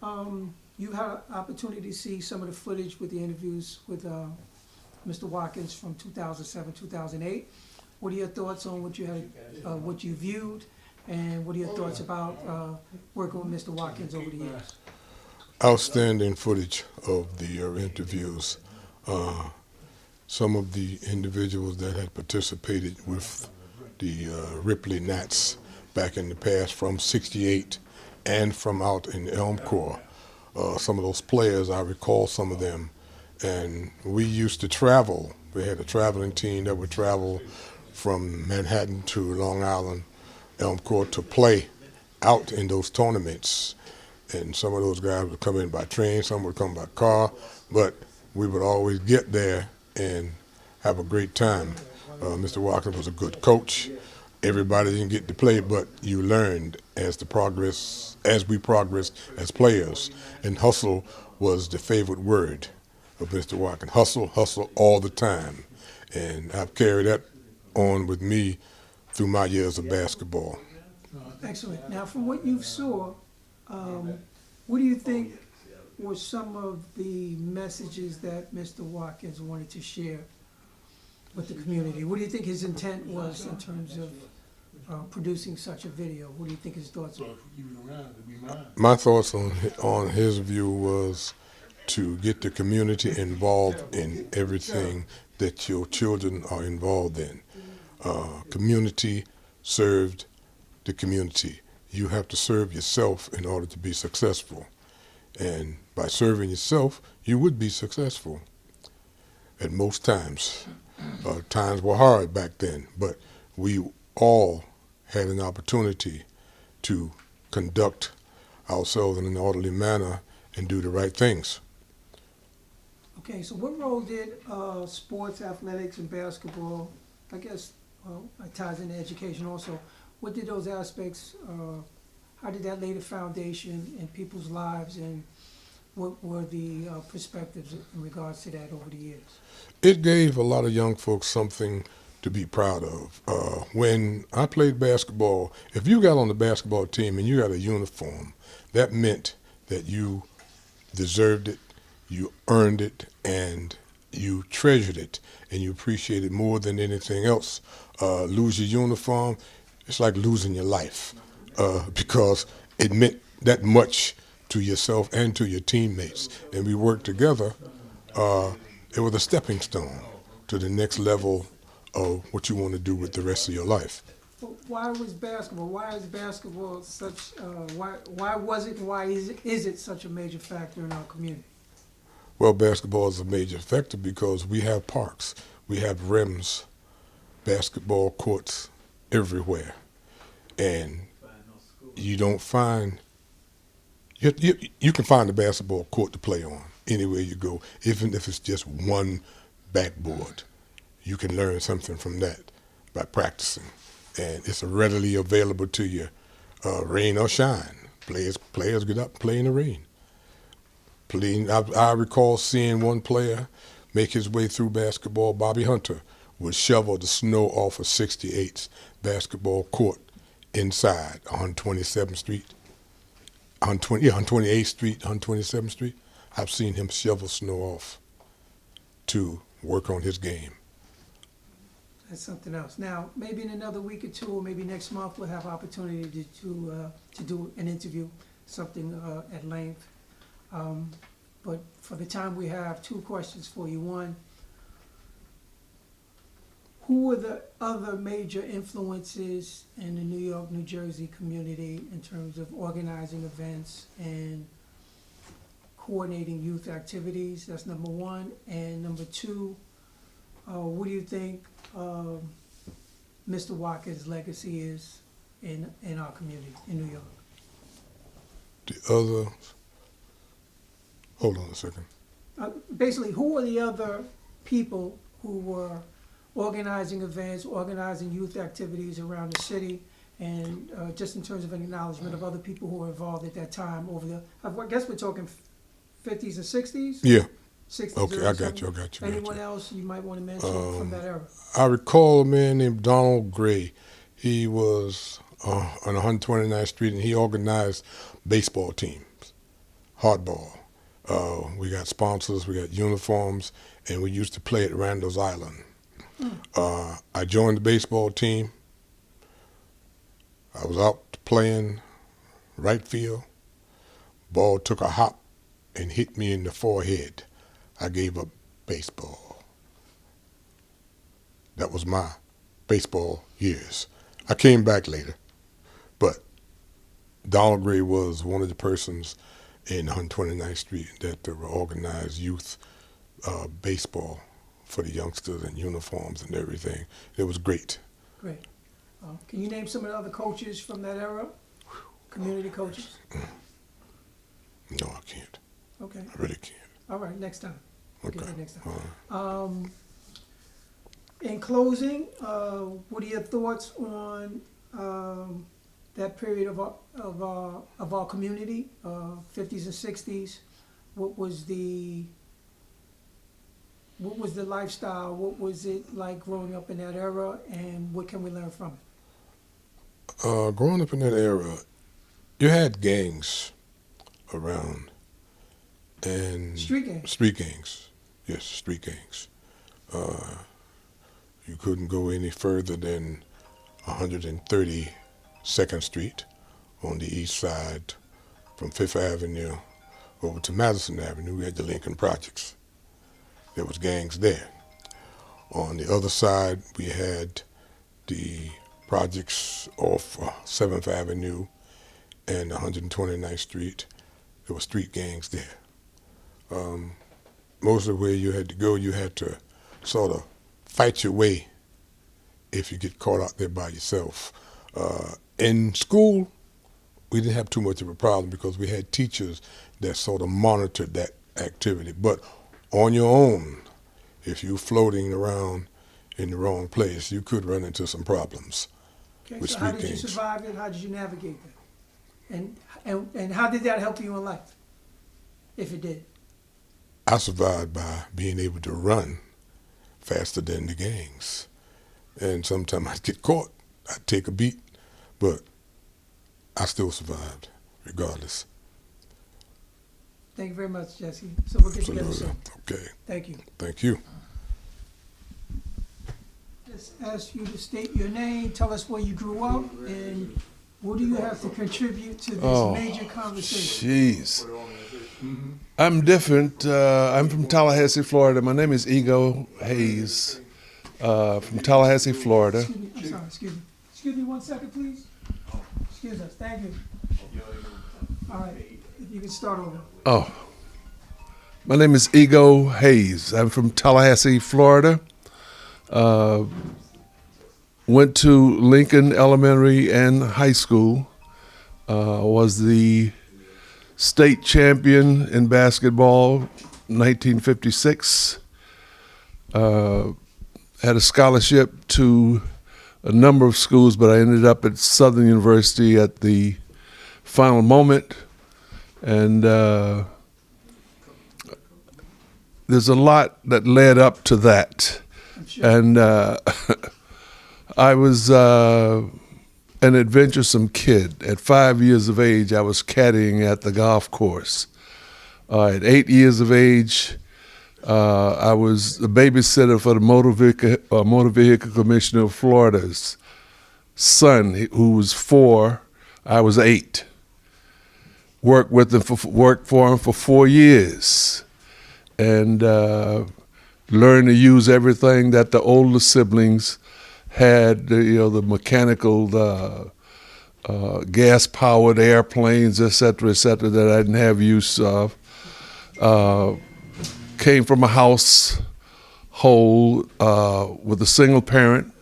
You had an opportunity to see some of the footage with the interviews with Mr. Watkins from 2007, 2008. What are your thoughts on what you had, what you viewed, and what are your thoughts about working with Mr. Watkins over the years? Outstanding footage of the interviews. Uh, some of the individuals that had participated with the Ripley Nats back in the past from '68 and from out in Elm Corps. Some of those players, I recall some of them. And we used to travel. We had a traveling team that would travel from Manhattan to Long Island, Elm Court to play out in those tournaments. And some of those guys would come in by train, some would come by car, but we would always get there and have a great time. Mr. Watkins was a good coach. Everybody didn't get to play, but you learned as we progressed as players. And hustle was the favorite word of Mr. Watkins. Hustle, hustle all the time. And I've carried that on with me through my years of basketball. Excellent. Now, from what you saw, what do you think were some of the messages that Mr. Watkins wanted to share with the community? What do you think his intent was in terms of producing such a video? What do you think his thoughts were? My thoughts on his view was to get the community involved in everything that your children are involved in. Community served the community. You have to serve yourself in order to be successful. And by serving yourself, you would be successful at most times. Times were hard back then, but we all had an opportunity to conduct ourselves in an orderly manner and do the right things. Okay, so what role did sports, athletics, and basketball, I guess it ties into education also, what did those aspects, how did that lay the foundation in people's lives, and what were the perspectives in regards to that over the years? It gave a lot of young folks something to be proud of. When I played basketball, if you got on the basketball team and you got a uniform, that meant that you deserved it, you earned it, and you treasured it, and you appreciate it more than anything else. Lose your uniform, it's like losing your life because it meant that much to yourself and to your teammates. And we worked together. It was a stepping stone to the next level of what you want to do with the rest of your life. Well, why was basketball? Why is basketball such? Why was it? Why is it such a major factor in our community? Well, basketball is a major factor because we have parks, we have rims, basketball courts everywhere, and you don't find you can find a basketball court to play on anywhere you go, even if it's just one backboard. You can learn something from that by practicing, and it's readily available to you, rain or shine. Players get up and play in the rain. I recall seeing one player make his way through basketball. Bobby Hunter would shovel the snow off of 68's basketball court inside on 27th Street, on 28th Street, on 27th Street. I've seen him shovel snow off to work on his game. That's something else. Now, maybe in another week or two, or maybe next month, we'll have opportunity to do an interview, something at length. But for the time we have, two questions for you. One, who were the other major influences in the New York, New Jersey community in terms of organizing events and coordinating youth activities? That's number one. And number two, what do you think Mr. Watkins' legacy is in our community in New York? The other, hold on a second. Basically, who are the other people who were organizing events, organizing youth activities around the city, and just in terms of an acknowledgement of other people who were involved at that time over the, I guess we're talking 50s and 60s? Yeah. 60s. Okay, I got you. Anyone else you might want to mention from that era? I recall a man named Donald Gray. He was on 129th Street, and he organized baseball teams hardball. We got sponsors, we got uniforms, and we used to play at Randall's Island. I joined the baseball team. I was out playing right field. Ball took a hop and hit me in the forehead. I gave up baseball. That was my baseball years. I came back later, but Donald Gray was one of the persons in 129th Street that organized youth baseball for the youngsters and uniforms and everything. It was great. Great. Can you name some of the other coaches from that era? Community coaches? No, I can't. Okay. I really can't. All right, next time. Okay. Next time. In closing, what are your thoughts on that period of our community, 50s and 60s? What was the lifestyle? What was it like growing up in that era, and what can we learn from it? Growing up in that era, you had gangs around, and Street gangs. Street gangs, yes, street gangs. You couldn't go any further than 132nd Street on the east side, from Fifth Avenue over to Madison Avenue. We had the Lincoln Projects. There was gangs there. On the other side, we had the projects off 7th Avenue and 129th Street. There were street gangs there. Most of where you had to go, you had to sort of fight your way if you get caught out there by yourself. In school, we didn't have too much of a problem because we had teachers that sort of monitored that activity. But on your own, if you're floating around in the wrong place, you could run into some problems. Okay, with so how street did you gangs. survive it? How did you navigate that? And how did that help you in life, if it did? I survived by being able to run faster than the gangs. And sometimes I'd get caught. I'd take a beat, but I still survived, regardless. Thank you very much, Jesse. So we'll get together Absolutely. soon. Okay. Thank you. Thank you. Just ask you to state your name, tell us where you grew up, and what do you have to contribute to this major conversation? Jeez. I'm different. I'm from Tallahassee, Florida. My name is Ego Hayes, from Tallahassee, Florida. Excuse me, I'm sorry, excuse me. Excuse me 1 second, please. Excuse us, thank you. All right, if you can start over. Oh, my name is Ego Hayes. I'm from Tallahassee, Florida. Went to Lincoln Elementary and High School. Was the state champion in basketball, 1956. Had a scholarship to a number of schools, but I ended up at Southern University at the final moment. And there's a lot that led up to that. Sure. And I was an adventuresome kid. At 5 years of age, I was caddying at the golf course. At 8 years of age, I was the babysitter for the Motor Vehicle Commissioner of Florida's son, who was 4. I was 8. Worked for him for 4 years, and learned to use everything that the older siblings had. The mechanical, gas-powered airplanes, et cetera, that I didn't have use of. Came from a household with a single parent.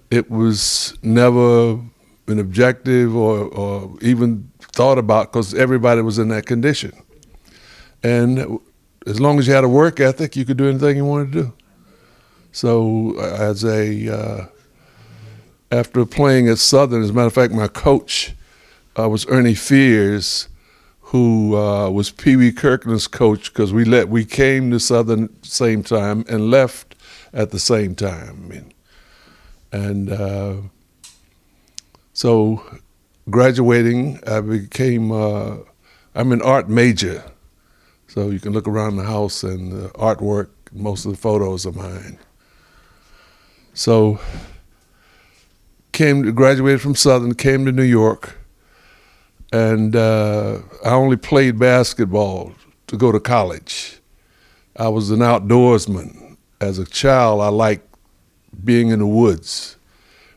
It was never an objective or even thought about, because everybody was in that condition. And as long as you had a work ethic, you could do anything you wanted to do. So after playing at Southern, as a matter of fact, my coach was Ernie Fears, who was Pee Wee Kirkland's coach, because we came to Southern same time and left at the same time. So graduating, I became I'm an art major, so you can look around the house and the artwork, most of the photos are mine. So graduated from Southern, came to New York, and I only played basketball to go to college. I was an outdoorsman. As a child, I liked being in the woods,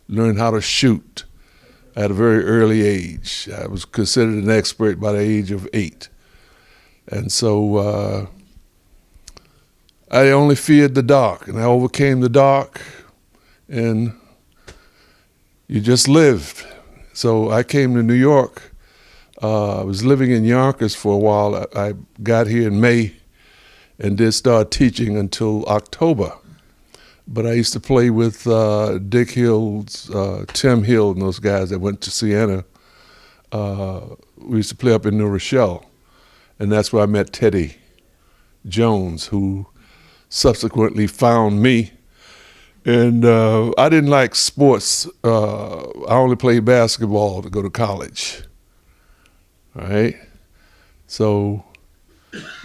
learned how to shoot at a very early age. I was considered an expert by the age of 8. And so I only feared the dark, and I overcame the dark, and you just lived. So I came to New York. I was living in Yonkers for a while. I got here in May and did start teaching until October. But I used to play with Dick Hills, Tim Hill, and those guys that went to Siena. We used to play up in New Rochelle, and that's where I met Teddy Jones, who subsequently found me. And I didn't like sports. I only played basketball to go to college, all right? So,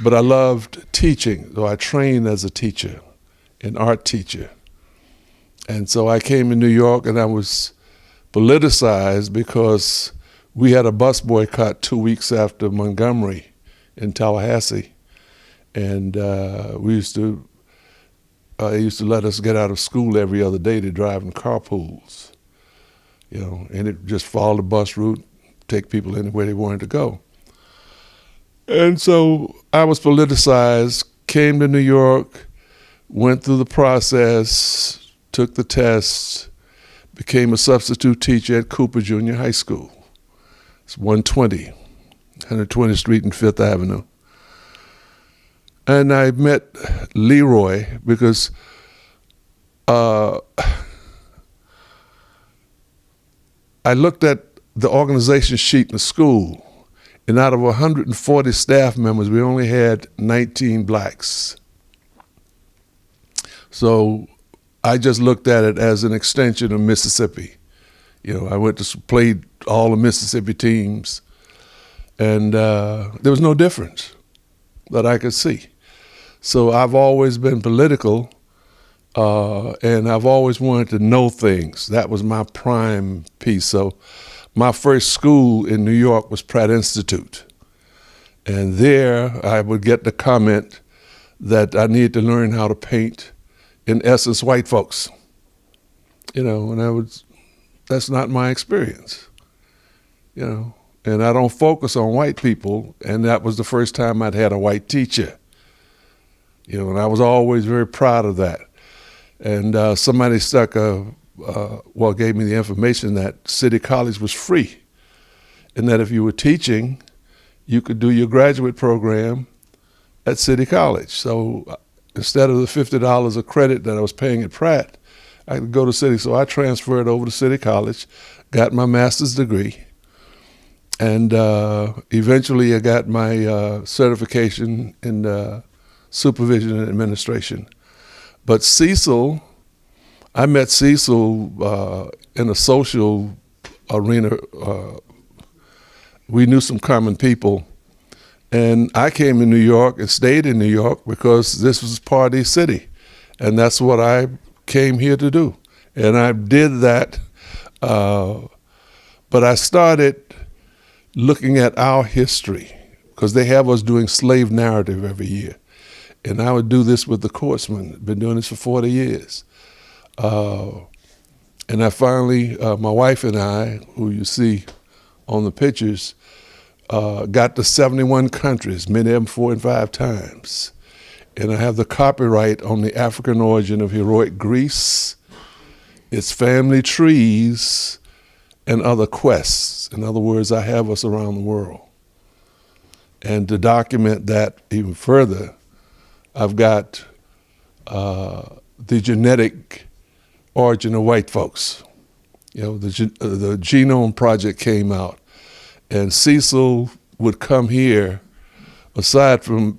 but I loved teaching, so I trained as a teacher, an art teacher. And so I came to New York, and I was politicized because we had a bus boycott 2 weeks after Montgomery in Tallahassee. And they used to let us get out of school every other day to drive in carpools, and it just follow the bus route, take people anywhere they wanted to go. And so I was politicized, came to New York, went through the process, took the tests, became a substitute teacher at Cooper Junior High School. It's 120th Street and 5th Avenue. And I met Leroy because I looked at the organization sheet in the school, and out of 140 staff members, we only had 19 blacks. So I just looked at it as an extension of Mississippi. I went to played all the Mississippi teams, and there was no difference that I could see. So I've always been political, and I've always wanted to know things. That was my prime piece. So my first school in New York was Pratt Institute. And there I would get the comment that I needed to learn how to paint, in essence, white folks. And that's not my experience, and I don't focus on white people, and that was the first time I'd had a white teacher, and I was always very proud of that. And somebody gave me the information that City College was free, and that if you were teaching, you could do your graduate program at City College. So instead of the $50 a credit that I was paying at Pratt, I could go to City. So I transferred over to City College, got my master's degree, and eventually I got my certification in supervision and administration. But Cecil, I met Cecil in a social arena. We knew some common people. And I came to New York and stayed in New York because this was Party City. And that's what I came here to do. And I did that. But I started looking at our history because they have us doing slave narrative every year. And I would do this with the courtsmen. Been doing this for 40 years. And I finally, my wife and I, who you see on the pictures, got to 71 countries, many of them 4 and 5 times. And I have the copyright on the African origin of heroic Greece, its family trees, and other quests. In other words, I have us around the world. And to document that even further, I've got the genetic origin of white folks. The Genome Project came out, and Cecil would come here. Aside from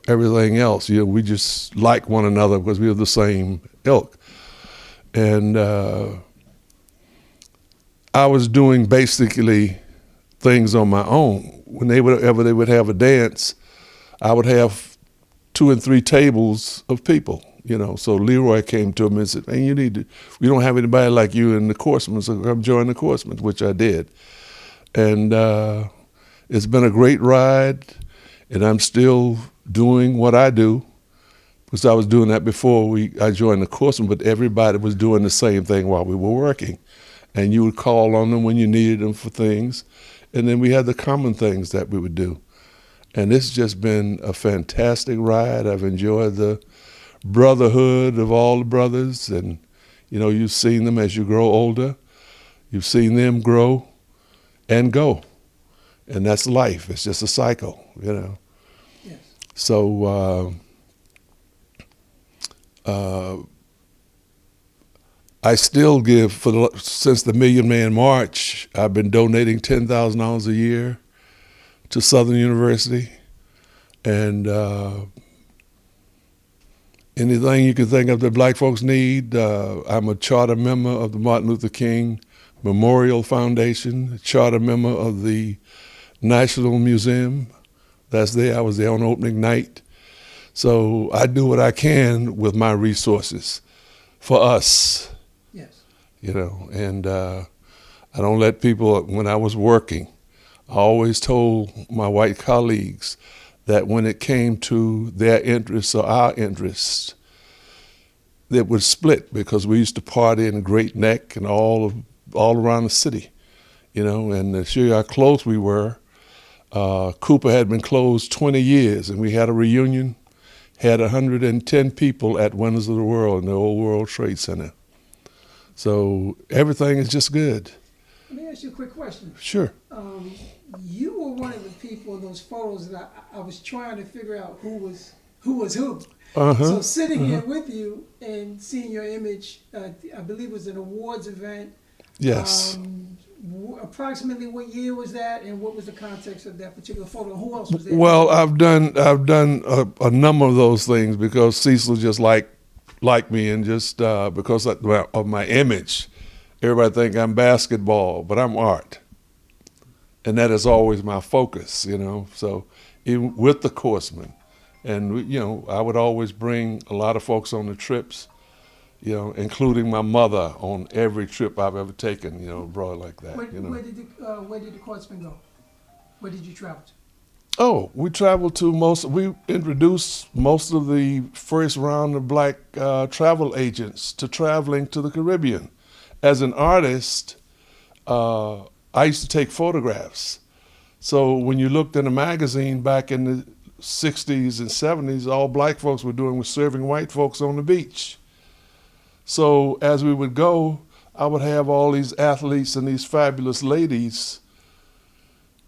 everything else, we just like one another because we were the same ilk. And I was doing basically things on my own. Whenever they would have a dance, I would have 2 and 3 tables of people, you know. So Leroy came to him and said, "Man, we don't have anybody like you in the Coursemen, so come join the Coursemen," which I did. And it's been a great ride, and I'm still doing what I do, because I was doing that before I joined the Coursemen, but everybody was doing the same thing while we were working. And you would call on them when you needed them for things. And then we had the common things that we would do. And it's just been a fantastic ride. I've enjoyed the brotherhood of all the brothers. And, you know, you've seen them as you grow older. You've seen them grow and go. And that's life. It's just a cycle, you know. Yes. So I still give, since the Million Man March, I've been donating $10,000 a year to Southern University. And anything you can think of that black folks need, I'm a charter member of the Martin Luther King Memorial Foundation, a charter member of the National Museum. That's there. I was there on opening night. So I do what I can with my resources for us. Yes. You know, and I don't let people, when I was working, I always told my white colleagues that when it came to their interests or our interests, it would split, because we used to party in Great Neck and all around the city, you know, and to show you how close we were, Cooper had been closed 20 years, and we had a reunion, had 110 people at Wonders of the World in the old World Trade Center. So everything is just good. Let me ask you a quick question. Sure. You were one of the people in those photos that I was trying to figure out who was who. So sitting here with you and seeing your image, I believe it was an awards event. Yes. Approximately what year was that, and what was the context of that particular photo? Who else was there? Well, I've done a number of those things because Cecil just liked me, and just because of my image. Everybody think I'm basketball, but I'm art. And that is always my focus, you know. So even with the Coursemen, and, you know, I would always bring a lot of folks on the trips, you know, including my mother on every trip I've ever taken, you know, abroad like that. Where, you know. where did the Coursemen go? Where did you travel to? Oh, we traveled to we introduced most of the first round of black travel agents to traveling to the Caribbean. As an artist, I used to take photographs. So when you looked in a magazine back in the 60s and 70s, all black folks were doing was serving white folks on the beach. So as we would go, I would have all these athletes and these fabulous ladies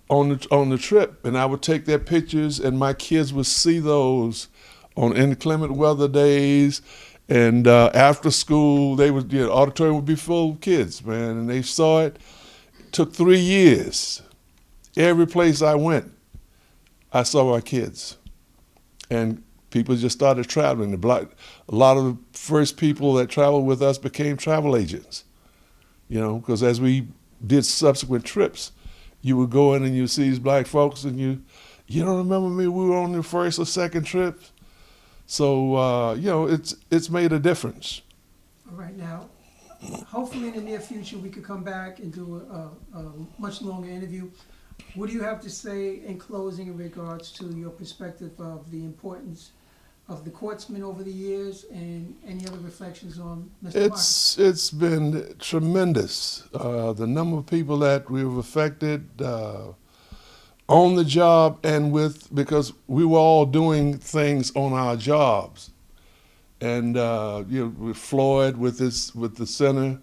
on the trip, and I would take their pictures, and my kids would see those on inclement weather days, and after school, the auditorium would be full of kids, man, and they saw it. It took 3 years. Every place I went, I saw our kids, and people just started traveling. A lot of the first people that traveled with us became travel agents, you know, because as we did subsequent trips, you would go in and you see these black folks, and you don't remember me? We were on the first or second trip. So, you know, it's made a difference. All right, now, hopefully in the near future we could come back and do a much longer interview. What do you have to say in closing in regards to your perspective of the importance of the Coursemen over the years, and any other reflections on Mr. Marcus? It's been tremendous. The number of people that we've affected on the job and because we were all doing things on our jobs. And you know, with Floyd, with the center,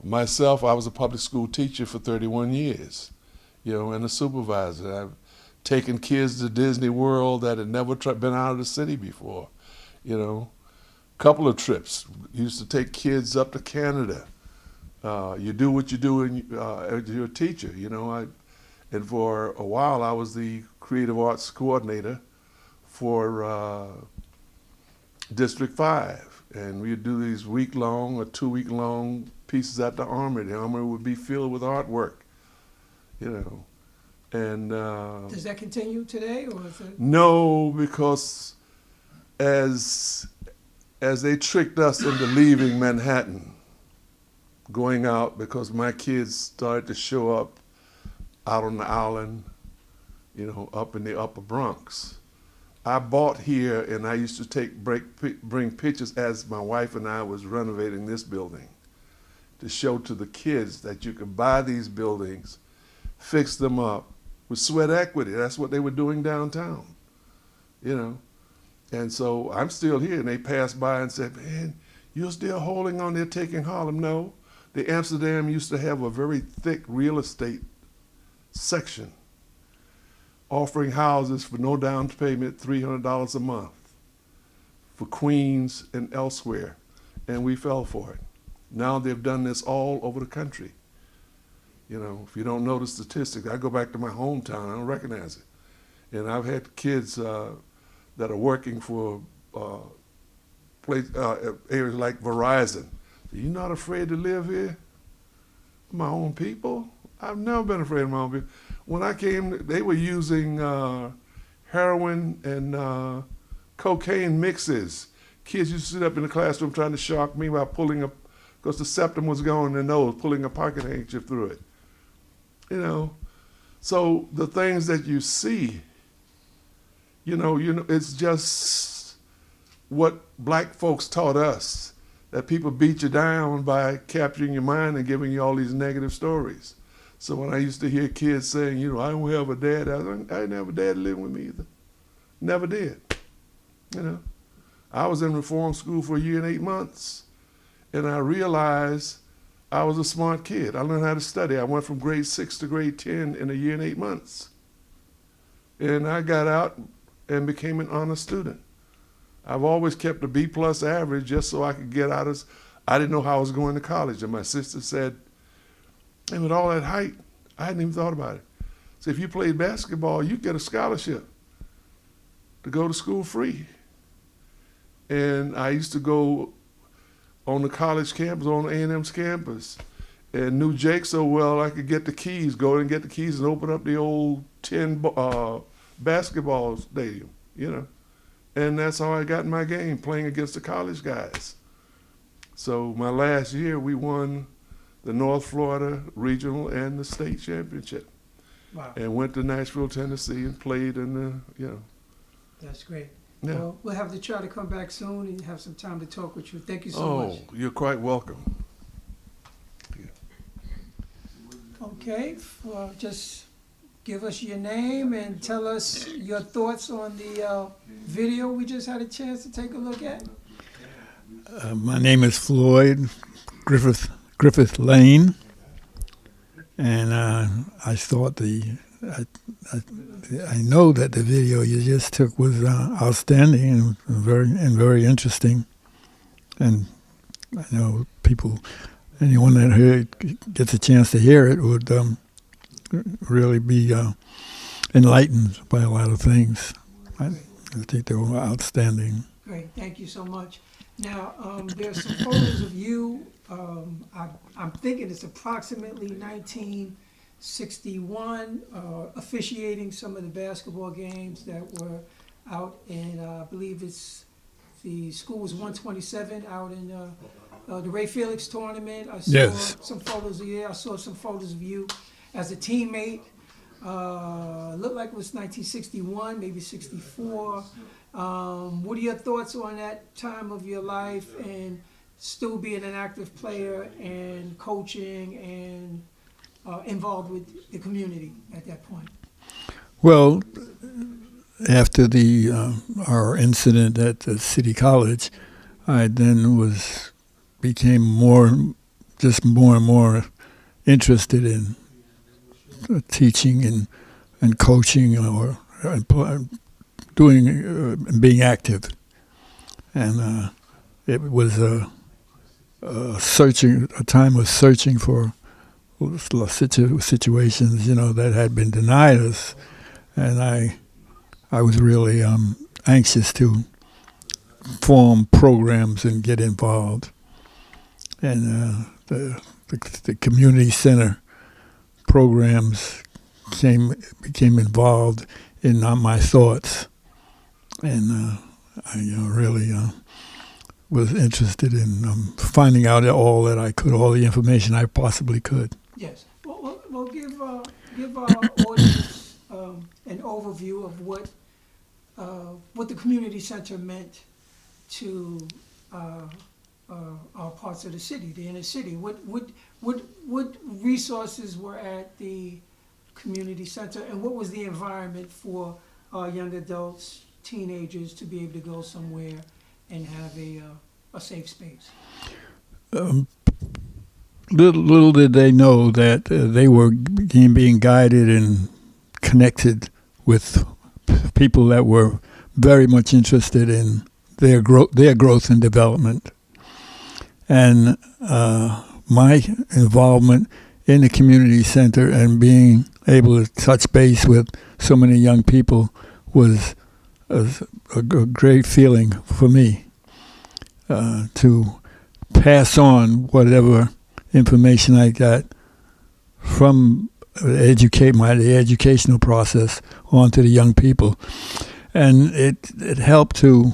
myself, I was a public school teacher for 31 years, you know, and a supervisor. I've taken kids to Disney World that had never been out of the city before, you know. Couple of trips. Used to take kids up to Canada. You do what you do as you're a teacher, you know. And for a while, I was the creative arts coordinator for District 5. And we'd do these week-long or 2-week-long pieces at the Armory. The Armory would be filled with artwork, you know. And Does that continue today, or is it? no, because as they tricked us into leaving Manhattan, going out, because my kids started to show up out on the island, you know, up in the upper Bronx. I bought here, and I used to bring pictures as my wife and I was renovating this building to show to the kids that you could buy these buildings, fix them up with sweat equity. That's what they were doing downtown, you know. And so I'm still here, and they passed by and said, man, you're still holding on, they're taking Harlem. No, the Amsterdam used to have a very thick real estate section offering houses for no down payment, $300 a month for Queens and elsewhere, and we fell for it. Now they've done this all over the country. You know, if you don't know the statistics, I go back to my hometown, I don't recognize it. And I've had kids that are working for areas like Verizon. You're not afraid to live here? My own people? I've never been afraid of my own people. When I came, they were using heroin and cocaine mixes. Kids used to sit up in the classroom trying to shock me by pulling up, because the septum was going in their nose, pulling a pocket handkerchief through it. You know, so the things that you see, you know, it's just what black folks taught us, that people beat you down by capturing your mind and giving you all these negative stories. So when I used to hear kids saying, you know, I don't have a dad, I didn't have a dad living with me either. Never did. You know, I was in reform school for 1 year and 8 months, and I realized I was a smart kid. I learned how to study. I went from grade 6 to grade 10 in 1 year and 8 months. And I got out and became an honor student. I've always kept a B+ average just so I could get out of, I didn't know how I was going to college. And my sister said, and with all that height, I hadn't even thought about it. So if you played basketball, you get a scholarship to go to school free. And I used to go on the college campus, on A&M's campus, and knew Jake so well I could get the keys, go and get the keys and open up the old tin basketball stadium, you know. And that's how I got in my game, playing against the college guys. So my last year, we won the North Florida Regional and the state championship. Wow. And went to Nashville, Tennessee, and played in the, you know. That's great. Yeah. Well, we'll have to try to come back soon and have some time to talk with you. Thank you so much. Oh, you're quite welcome. Okay, just give us your name and tell us your thoughts on the video we just had a chance to take a look at. My name is Floyd Griffith Lane, and I thought I know that the video you just took was outstanding and very interesting, and I know anyone that gets a chance to hear it would really be enlightened by a lot of things. I think they were outstanding. Great, thank you so much. Now, there's some photos of you. I'm thinking it's approximately 1961, officiating some of the basketball games that were out in, I believe the school was 127 out in the Ray Felix tournament. I saw Yes. some photos of you. I saw some photos of you as a teammate. Looked like it was 1961, maybe 64. What are your thoughts on that time of your life and still being an active player and coaching and involved with the community at that point? Well, after our incident at the City College, I then became more and more interested in teaching and coaching or doing and being active, and it was a time of searching for situations, that had been denied us, and I was really anxious to form programs and get involved, and the community center programs became involved in my thoughts, and I really was interested in finding out all that I could, all the information I possibly could. Yes. Well, give our audience an overview of what the community center meant to our parts of the city, the inner city. What resources were at the community center, and what was the environment for our young adults, teenagers, to be able to go somewhere and have a safe space? Little did they know that they were being guided and connected with people that were very much interested in their growth and development. And my involvement in the community center and being able to touch base with so many young people was a great feeling for me, to pass on whatever information I got from the educational process onto the young people. And it helped to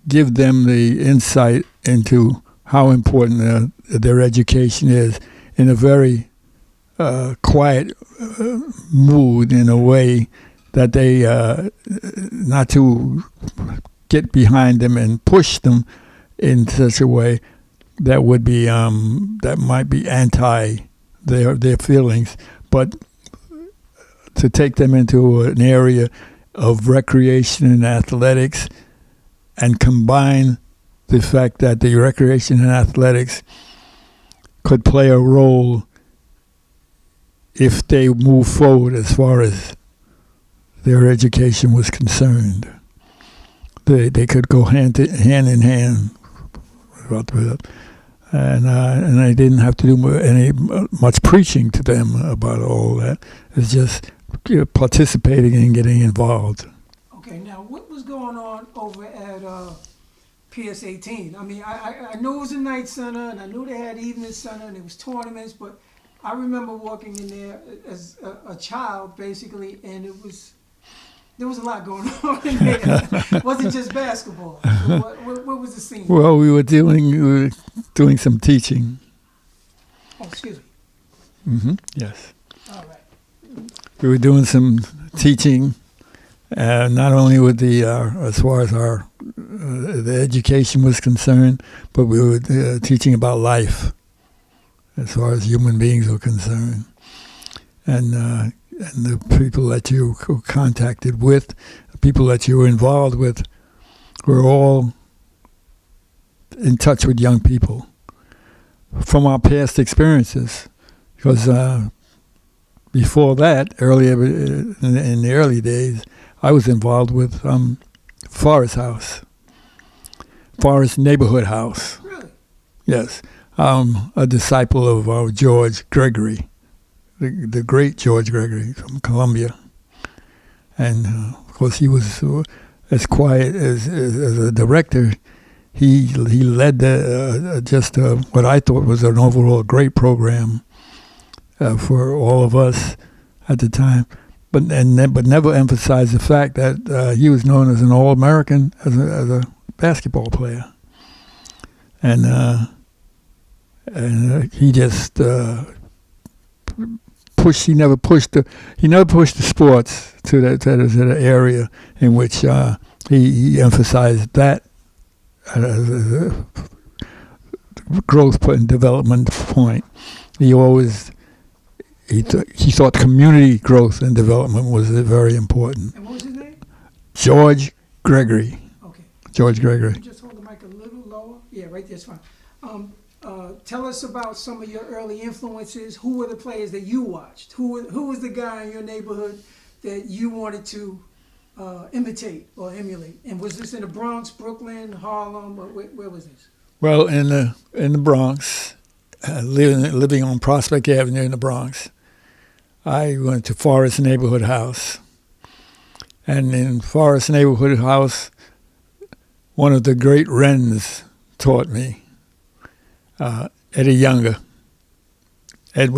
give them the insight into how important their education is in a very quiet mood, in a way that they not to get behind them and push them in such a way that would be that might be anti their feelings, but to take them into an area of recreation and athletics, and combine the fact that the recreation and athletics could play a role if they move forward as far as their education was concerned. They could go hand in hand, and I didn't have to do much preaching to them about all that. It's just participating and getting involved. Okay, now what was going on over at PS 18? I mean, I knew it was a night center, and I knew they had evening center, and there was tournaments, but I remember walking in there as a child, basically, and there was a lot going on in there. It wasn't just basketball. So what was the scene? Well, we were doing some teaching. Oh, excuse me. Yes. All right. We were doing some teaching, not only with as far as the education was concerned, but we were teaching about life, as far as human beings were concerned, and the people that you were contacted with, the people that you were involved with, were all in touch with young people from our past experiences, because before that, earlier in the early days, I was involved with Forest Neighborhood House. Really? Yes, a disciple of George Gregory, the great George Gregory from Columbia, and of course he was as quiet as a director. He led what I thought was an overall great program for all of us at the time, but never emphasized the fact that he was known as an All-American as a basketball player, and he just he never pushed the sports to the area in which he emphasized that as a growth and development point. He thought community growth and development was very important. And what was his name? George Gregory. Okay. George Gregory. Can you just hold the mic a little lower? Yeah, right there's fine. Tell us about some of your early influences. Who were the players that you watched? Who was the guy in your neighborhood that you wanted to imitate or emulate? And was this in the Bronx, Brooklyn, Harlem, or where was this? Well, in the Bronx, living on Prospect Avenue in the Bronx, I went to Forest Neighborhood House. And in Forest Neighborhood House, one of the great Wrens taught me, Edward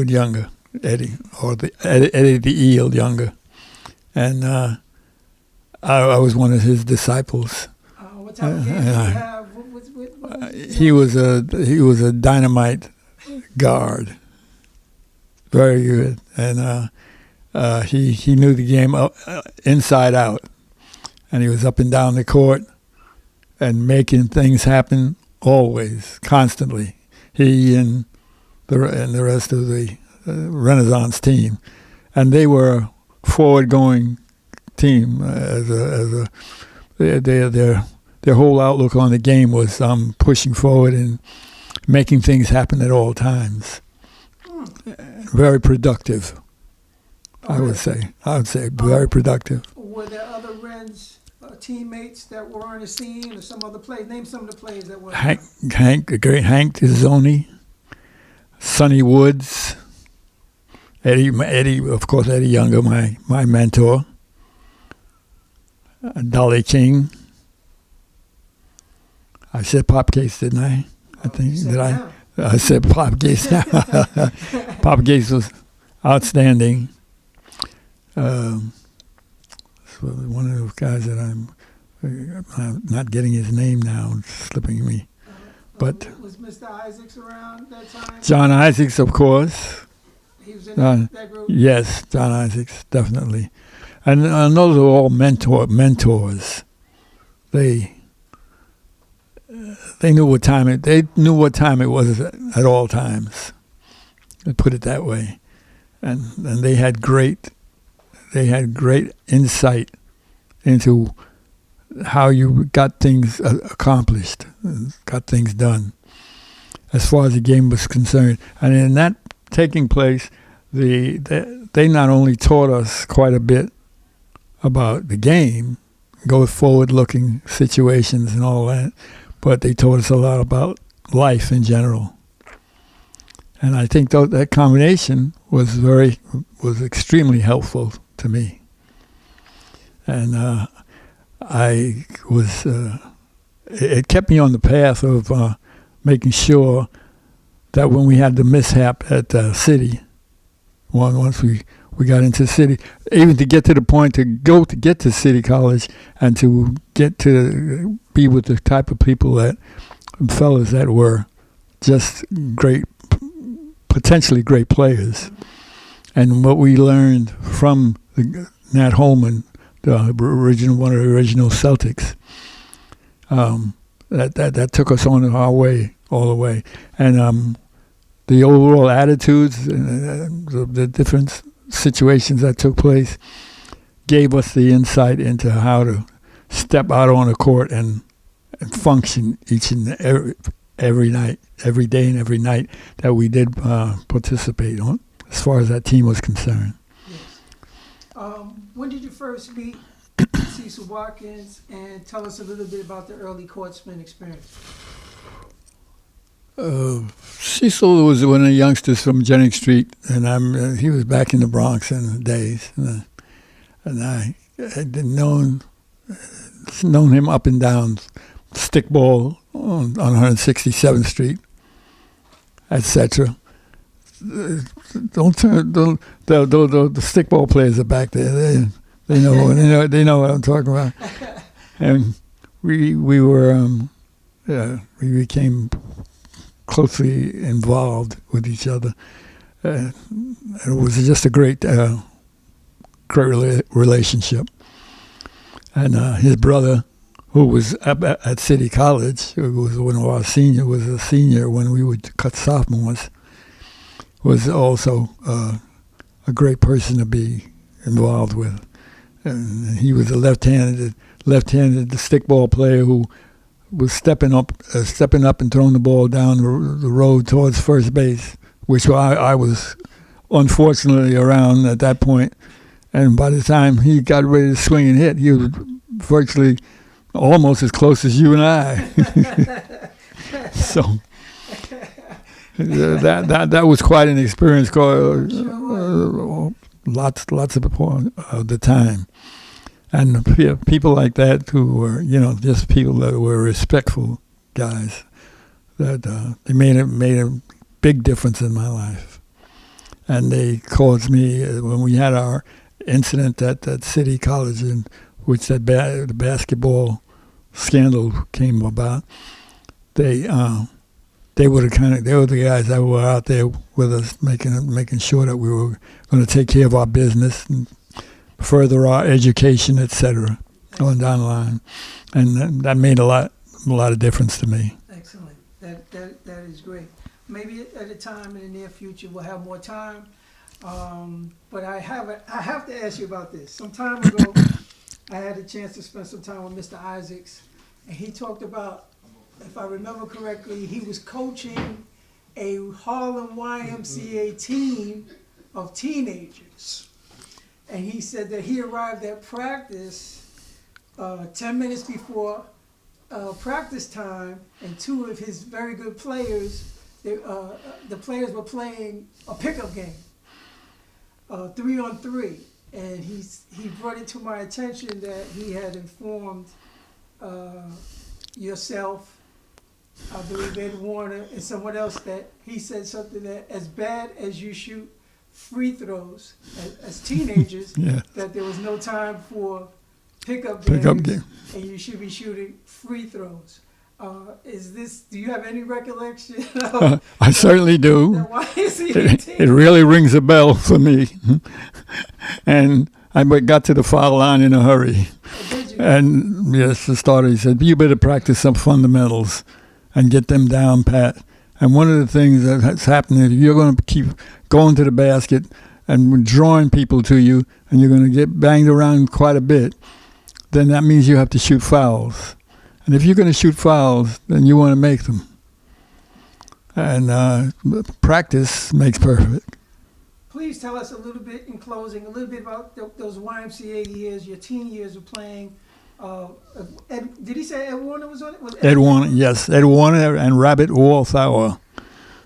Younger. Eddie, or Eddie the Eel Younger, and I was one of his disciples. What type of game did you have? He was a dynamite guard, very good, and he knew the game inside out, and he was up and down the court and making things happen always, constantly. He and the rest of the Renaissance team, and they were a forward-going team. Their whole outlook on the game was pushing forward and making things happen at all times. Very productive, I would say. Very productive. Were there other Reds teammates that were on the scene, or some other players? Name some of the players that were. Hank, the great Hank Tizzoni, Sonny Woods, Eddie, of course, Eddie Younger, my mentor, Dolly King. I said Pop Gates, didn't I? I think did I? No. I said Pop Gates. Pop Gates was outstanding. So one of those guys that I'm not getting his name now, it's slipping me. But was Mr. Isaacs around that time? John Isaacs, of course. He was in that group. Yes, John Isaacs, definitely. And those are all mentors. They knew what time it. They knew what time it was at all times. Let's put it that way, and they had great insight into how you got things accomplished, got things done, as far as the game was concerned. And in that taking place, they not only taught us quite a bit about the game, go forward-looking situations and all that, but they taught us a lot about life in general. And I think that combination was extremely helpful to me. And it kept me on the path of making sure that when we had the mishap at City, once we got into City, even to get to the point to get to City College and to get to be with the type of people fellas that were just great, potentially great players. And what we learned from Nat Holman, one of the original Celtics, that took us on our way all the way. And the overall attitudes, the different situations that took place, gave us the insight into how to step out on the court and function each and every night, every day and every night that we did participate on, as far as that team was concerned. Yes. When did you first meet Cecil Watkins, and tell us a little bit about the early courtsman experience? Cecil was one of the youngsters from Jennings Street, and he was back in the Bronx in the days, and I had known him up and down stickball on 167th Street, etc. The stickball players are back there. They know what I'm talking about. And we became closely involved with each other. It was just a great relationship. And his brother, who was at City College, who was one of our seniors, was a senior when we would cut sophomores, was also a great person to be involved with. And he was a left-handed stickball player who was stepping up and throwing the ball down the road towards first base, which I was unfortunately around at that point. And by the time he got ready to swing and hit, he was virtually almost as close as you and I. So that was quite an experience. Lots of the time. And people like that who were, just people that were respectful guys, that they made a big difference in my life. and they called me when we had our incident at that city college in which the basketball scandal came about. They were the guys that were out there with us, making sure that we were going to take care of our business and further our education, etc. Going down the line, and that made a lot of difference to me. Excellent. That is great. Maybe at a time in the near future we'll have more time. But I have to ask you about this. Some time ago, I had a chance to spend some time with Mr. Isaacs, and he talked about, if I remember correctly, he was coaching a Harlem YMCA team of teenagers. And he said that he arrived at practice 10 minutes before practice time, and two of his very good players, the players were playing a pickup game, 3-on-3. And he brought it to my attention that he had informed yourself, I believe Ed Warner, and someone else, that he said something that as bad as you shoot free throws as teenagers, Yeah. that there was no time for pickup Pickup games, game. and you should be shooting free throws. Do you have any recollection of I certainly do. the YMCA team? It really rings a bell for me. And I got to the foul line in a hurry. Did you? And yes, the starter, he said, you better practice some fundamentals and get them down pat. And one of the things that's happening is you're going to keep going to the basket and drawing people to you, and you're going to get banged around quite a bit, then that means you have to shoot fouls. And if you're going to shoot fouls, then you want to make them. And practice makes perfect. Please tell us a little bit, in closing, a little bit about those YMCA years, your teen years of playing. Did he say Ed Warner was on it? Was Ed Warner, yes. Ed Warner and Rabbit Walthour,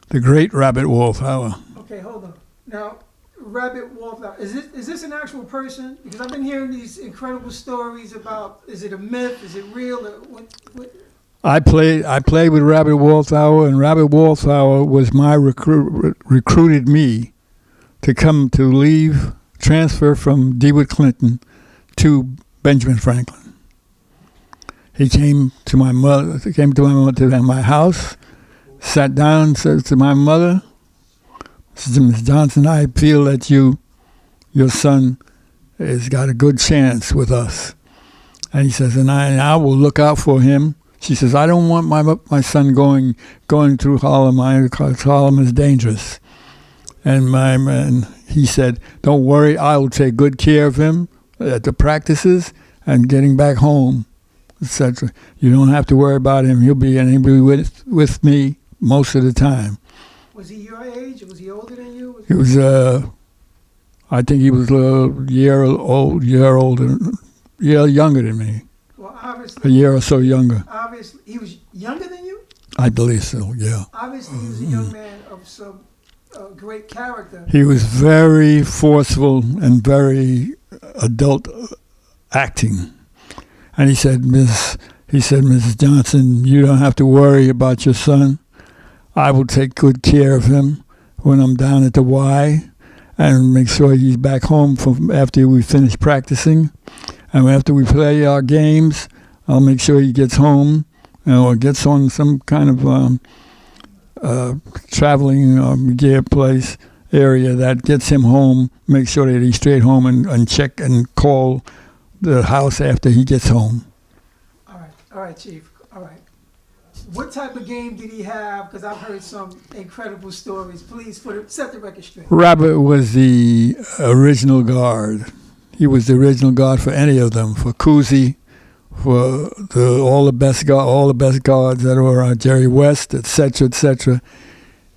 the great Rabbit Walthour. Okay, hold on. Now, Rabbit Walthour, is this an actual person? Because I've been hearing these incredible stories about, is it a myth, is it real? Or what? I played with Rabbit Walthour, and Rabbit Walthour was my recruited me to transfer from DeWitt Clinton to Benjamin Franklin. He came to my house, sat down, said to my mother, Ms. Johnson, I feel that your son has got a good chance with us. And he says, and I will look out for him. She says, I don't want my son going through Harlem, because Harlem is dangerous. And he said, don't worry, I will take good care of him at the practices and getting back home, etc. You don't have to worry about him. He'll be with me most of the time. Was he your age? Was he older than you? He was, I think he was a year younger than me. Well, A obviously, year or so younger. obviously, he was younger than you? I believe so, yeah. Obviously, he was a young man of some great character. He was very forceful and very adult acting. And he said, Mrs. Johnson, you don't have to worry about your son. I will take good care of him when I'm down at the Y and make sure he's back home after we finish practicing. And after we play our games, I'll make sure he gets home or gets on some kind of traveling gear place area that gets him home, make sure that he's straight home and check and call the house after he gets home. All right, Chief. All right. What type of game did he have? Because I've heard some incredible stories. Please set the record straight. Robert was the original guard. He was the original guard for any of them, for Cousy, for all the best guards that were Jerry West, etc., etc.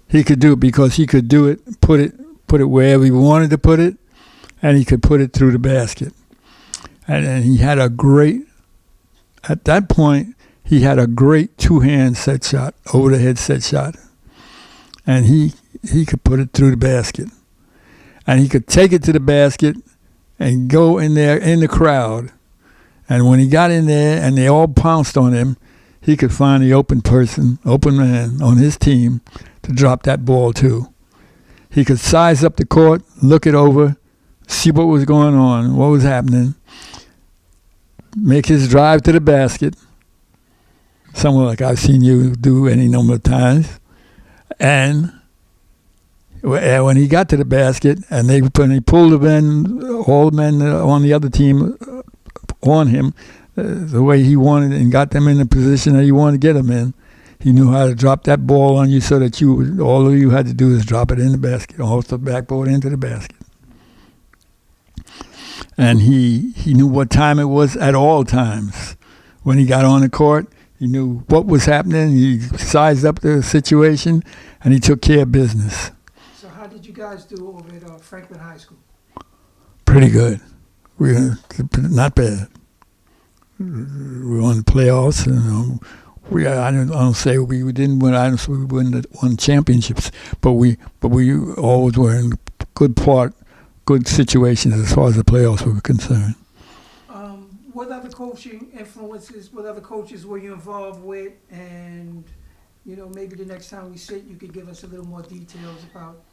He could do it because he could do it, put it wherever he wanted to put it, and he could put it through the basket. And he had at that point, he had a great two-hand set shot, over-the-head set shot. And he could put it through the basket. And he could take it to the basket and go in there in the crowd. And when he got in there and they all pounced on him, he could find the open man on his team to drop that ball to. He could size up the court, look it over, see what was going on, what was happening, make his drive to the basket, somewhere like I've seen you do any number of times. And when he got to the basket and when he pulled the men, all the men on the other team on him, the way he wanted and got them in the position that he wanted to get them in, he knew how to drop that ball on you so that all you had to do is drop it in the basket, off the backboard into the basket. And he knew what time it was at all times. When he got on the court, he knew what was happening. He sized up the situation, and he took care of business. So how did you guys do over at Franklin High School? Pretty good. We not bad. We won the playoffs, and I don't say we didn't win. I don't say we won championships, but we always were in good situations as far as the playoffs were concerned. What other coaching influences, what other coaches were you involved with? And, maybe the next time we sit, you could give us a little more details about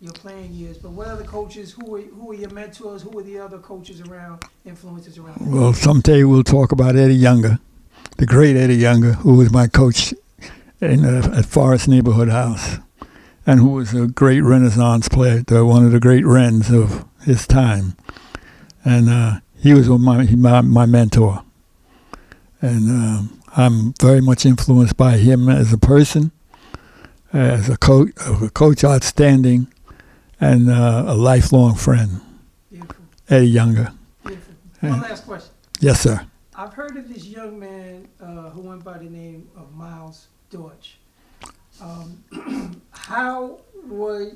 your playing years. But what other coaches, who were your mentors? Who were the other coaches around, influences around? Well, someday we'll talk about Eddie Younger, the great Eddie Younger, who was my coach at Forest Neighborhood House, and who was a great Renaissance player, one of the great Wrens of his time. And he was my mentor. And I'm very much influenced by him as a person, as a coach outstanding, and a lifelong friend. Beautiful. Eddie Younger. Beautiful. One last question. Yes, sir. I've heard of this young man who went by the name of Miles Deutsch. How were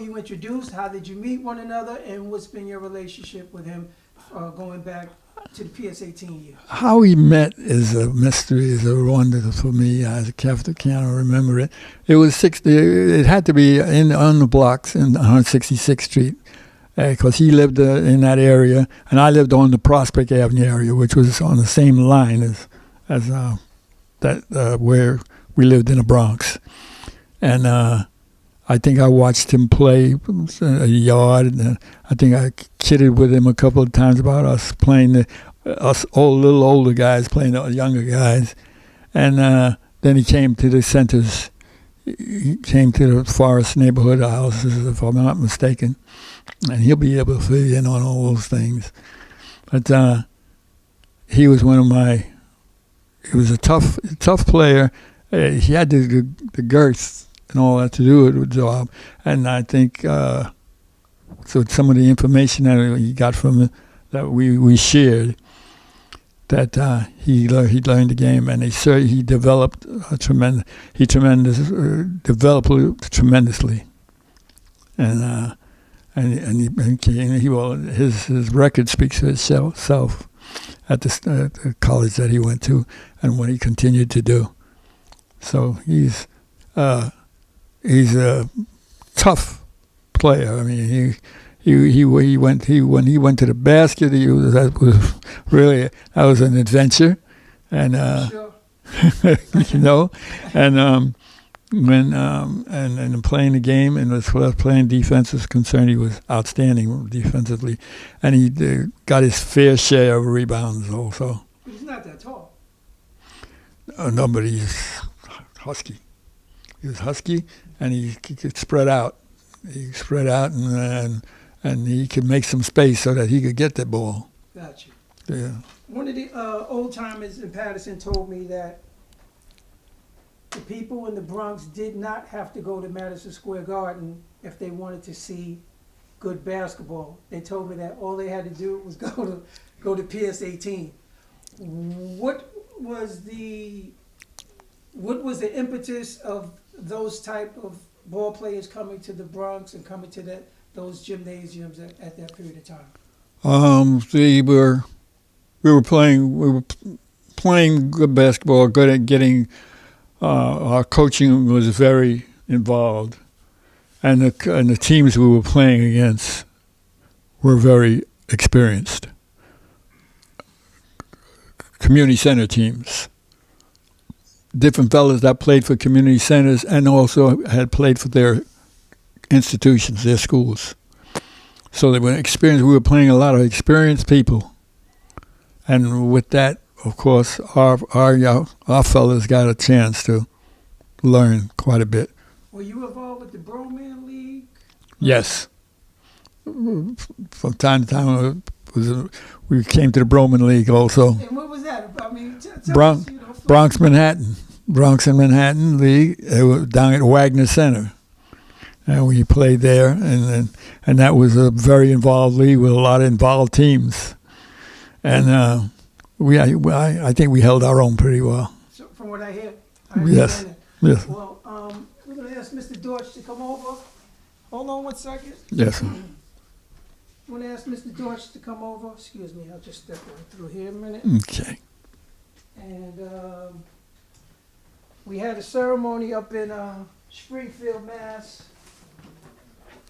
you introduced? How did you meet one another? And what's been your relationship with him going back to the PS18 year? How we met is a mystery, is a wonder for me. As a Catholic, can't remember it. It was it had to be on the blocks on 166th Street, because he lived in that area, and I lived on the Prospect Avenue area, which was on the same line as where we lived in the Bronx. And I think I watched him play a yard, and I think I kidded with him a couple of times about us playing little older guys playing the younger guys. And then he came to the centers. He came to the Forest Neighborhood houses, if I'm not mistaken, and he'll be able to fill you in on all those things. But he was he was a tough player. He had the girth and all that to do with the job. And I think so some of the information that he got from it, that we shared, that he learned the game, and he developed developed tremendously. And his record speaks for itself at the college that he went to and what he continued to do. So he's a tough player. I mean, when he went to the basket, that was an adventure, and Sure. and playing the game, and as far as playing defense is concerned, he was outstanding defensively, and he got his fair share of rebounds also. But he's not that tall. No, but he's husky. He was husky, and he could spread out. He spread out, and he could make some space so that he could get that ball. Gotcha. Yeah. One of the old timers in Patterson told me that the people in the Bronx did not have to go to Madison Square Garden if they wanted to see good basketball. They told me that all they had to do was go to PS18. What was the impetus of those type of ball players coming to the Bronx and coming to those gymnasiums at that period of time? We were playing good basketball, good at getting. Our coaching was very involved, and the teams we were playing against were very experienced. Community center teams. Different fellas that played for community centers and also had played for their institutions, their schools. So they were experienced. We were playing a lot of experienced people, and with that, of course, our fellas got a chance to learn quite a bit. Were you involved with the Broman League? Yes. From time to time, we came to the Broman League also. And what was that? I mean, tell Bronx, us, you know, Bronx and Manhattan League. It was down at Wagner Center, and we played there, and that was a very involved league with a lot of involved teams, and I think we held our own pretty well. So from what I hear, Yes. understand it. Yes. Well, we're going to ask Mr. Dortch to come over. Hold on 1 second. Yes. I'm going to ask Mr. Dortch to come over. Excuse me, I'll just step right through here a minute. Okay. And we had a ceremony up in Springfield, Mass.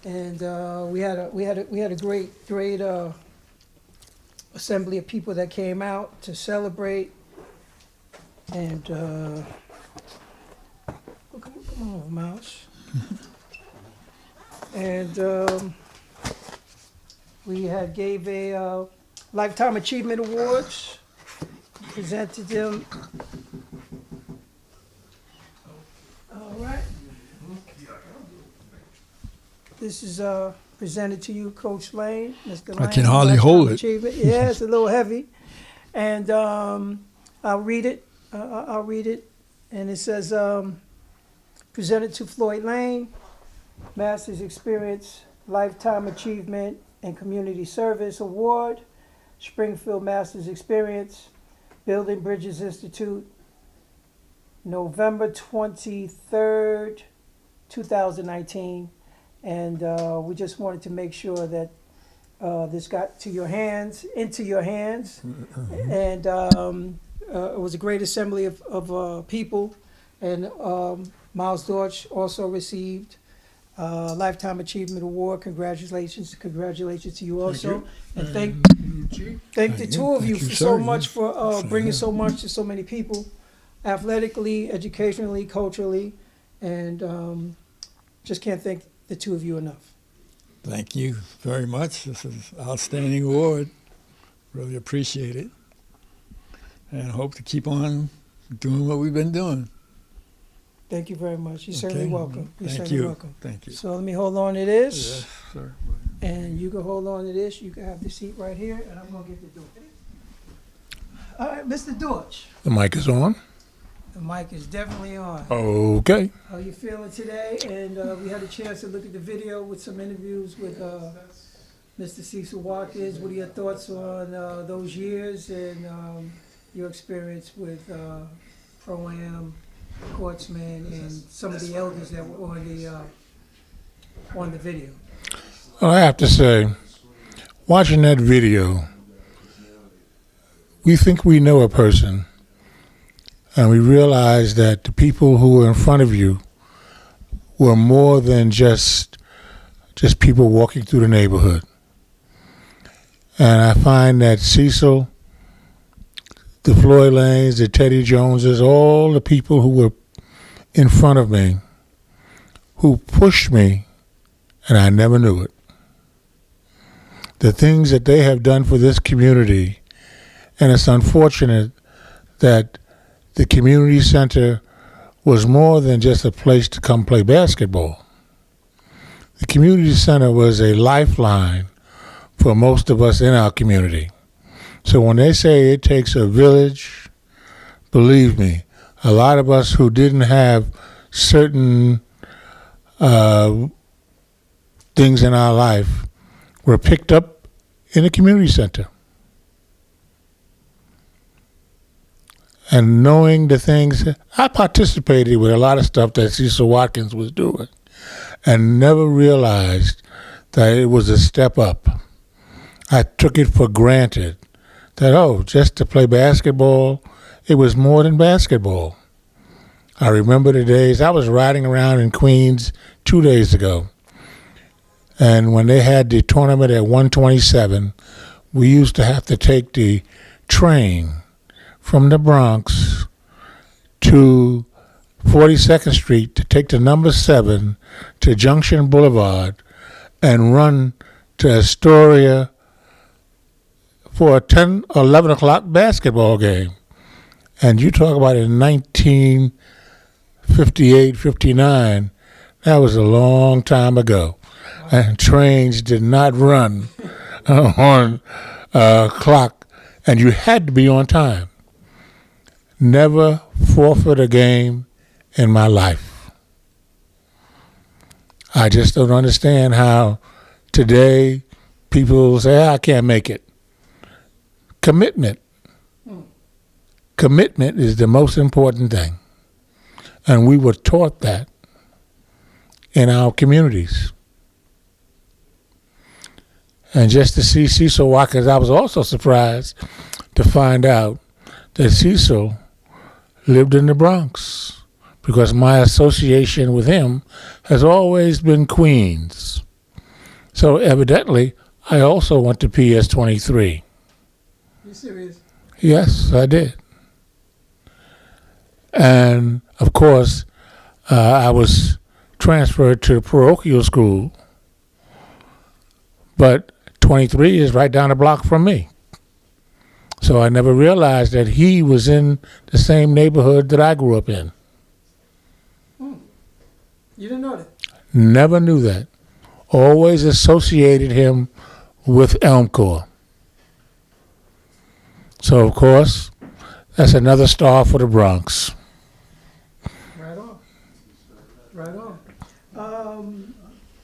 And we had a great assembly of people that came out to celebrate. And come on, Mouse. And we had gave a Lifetime Achievement Awards, presented them. All right. This is presented to you, Coach Lane, Mr. Lane. I can hardly Lifetime hold it. Achievement. Yeah, it's a little heavy. And I'll read it. I'll read it. And it says, presented to Floyd Lane, Master's Experience Lifetime Achievement and Community Service Award, Springfield Master's Experience, Building Bridges Institute, November 23rd, 2019. And we just wanted to make sure that this got to your hands, into your hands. And it was a great assembly of people. And Miles Dortch also received Lifetime Achievement Award. Congratulations to you also. And thank the two of you for so much for bringing so much to so many people, athletically, educationally, culturally, and just can't thank the two of you enough. Thank you very much. This is an outstanding award. Really appreciate it. And hope to keep on doing what we've been doing. Thank you very much. You're certainly welcome. You're Thank certainly you. welcome. Thank you. So let me hold on to this. Yes, sir. And you can hold on to this. You can have the seat right here, and I'm going to get the door. All right, Mr. Dortch. The mic is on. The mic is definitely on. Okay. How you feeling today? And we had a chance to look at the video with some interviews with Mr. Cecil Watkins. What are your thoughts on those years and your experience with Pro-Am, Courtsman, and some of the elders that were on the video? Well, I have to say, watching that video, we think we know a person, and we realize that the people who were in front of you were more than just people walking through the neighborhood. And I find that Cecil, the Floyd Lanes, the Teddy Joneses, all the people who were in front of me, who pushed me, and I never knew it. The things that they have done for this community, and it's unfortunate that the community center was more than just a place to come play basketball. The community center was a lifeline for most of us in our community. So when they say it takes a village, believe me, a lot of us who didn't have certain things in our life were picked up in a community center. And knowing the things, I participated with a lot of stuff that Cecil Watkins was doing and never realized that it was a step up. I took it for granted that, just to play basketball, it was more than basketball. I remember the days, I was riding around in Queens 2 days ago, and when they had the tournament at 127, we used to have to take the train from the Bronx to 42nd Street to take the number 7 to Junction Boulevard and run to Astoria for a 10 or 11 o'clock basketball game. And you talk about in 1958, 59, that was a long time ago. And trains did not run on clock, and you had to be on time. Never forfeit a game in my life. I just don't understand how today people say, I can't make it. Commitment. Commitment is the most important thing. And we were taught that in our communities. And just to see Cecil Watkins, I was also surprised to find out that Cecil lived in the Bronx, because my association with him has always been Queens. So evidently, I also went to PS 23. You serious? Yes, I did. And of course, I was transferred to the parochial school, but 23 is right down the block from me. So I never realized that he was in the same neighborhood that I grew up in. You didn't know that? Never knew that. Always associated him with Elmcore. So, of course, that's another star for the Bronx. Right on. Right on.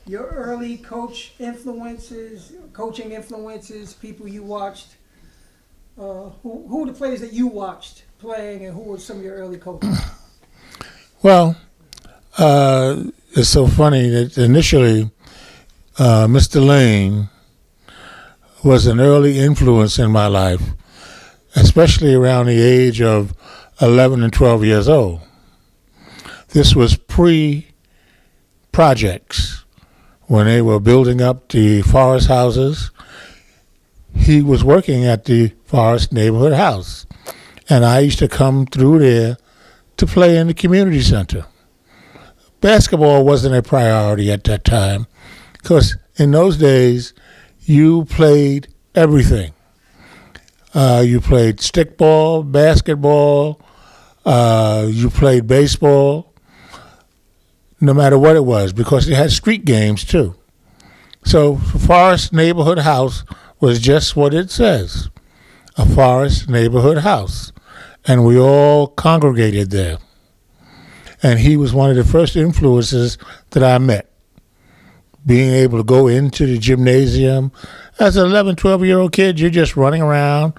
Your early coaching influences, people you watched. Who were the players that you watched playing, and who were some of your early coaches? Well, it's so funny that initially Mr. Lane was an early influence in my life, especially around the age of 11 and 12 years old. This was pre-projects, when they were building up the Forest houses. He was working at the Forest neighborhood house, and I used to come through there to play in the community center. Basketball wasn't a priority at that time, because in those days, you played everything. You played stickball, basketball, you played baseball, no matter what it was, because they had street games too. So Forest Neighborhood House was just what it says, a Forest Neighborhood House. And we all congregated there. And he was one of the first influences that I met. Being able to go into the gymnasium. As an 11, 12-year-old kid, you're just running around,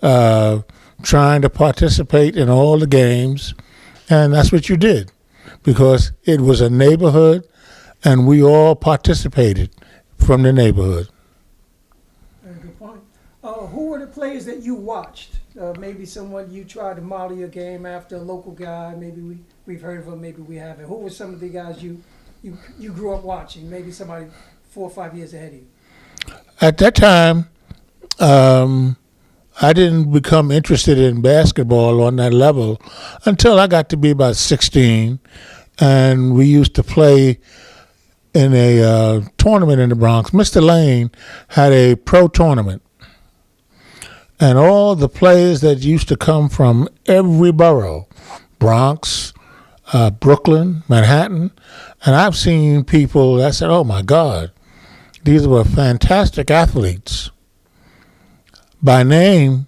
trying to participate in all the games. And that's what you did, because it was a neighborhood, and we all participated from the neighborhood. Very good point. Who were the players that you watched? Maybe someone you tried to model your game after, a local guy. Maybe we've heard of him, maybe we haven't. Who were some of the guys you grew up watching? Maybe somebody 4 or 5 years ahead of you. At that time, I didn't become interested in basketball on that level until I got to be about 16, and we used to play in a tournament in the Bronx. Mr. Lane had a pro tournament, and all the players that used to come from every borough, Bronx, Brooklyn, Manhattan, and I've seen people that said, oh my God, these were fantastic athletes. By name,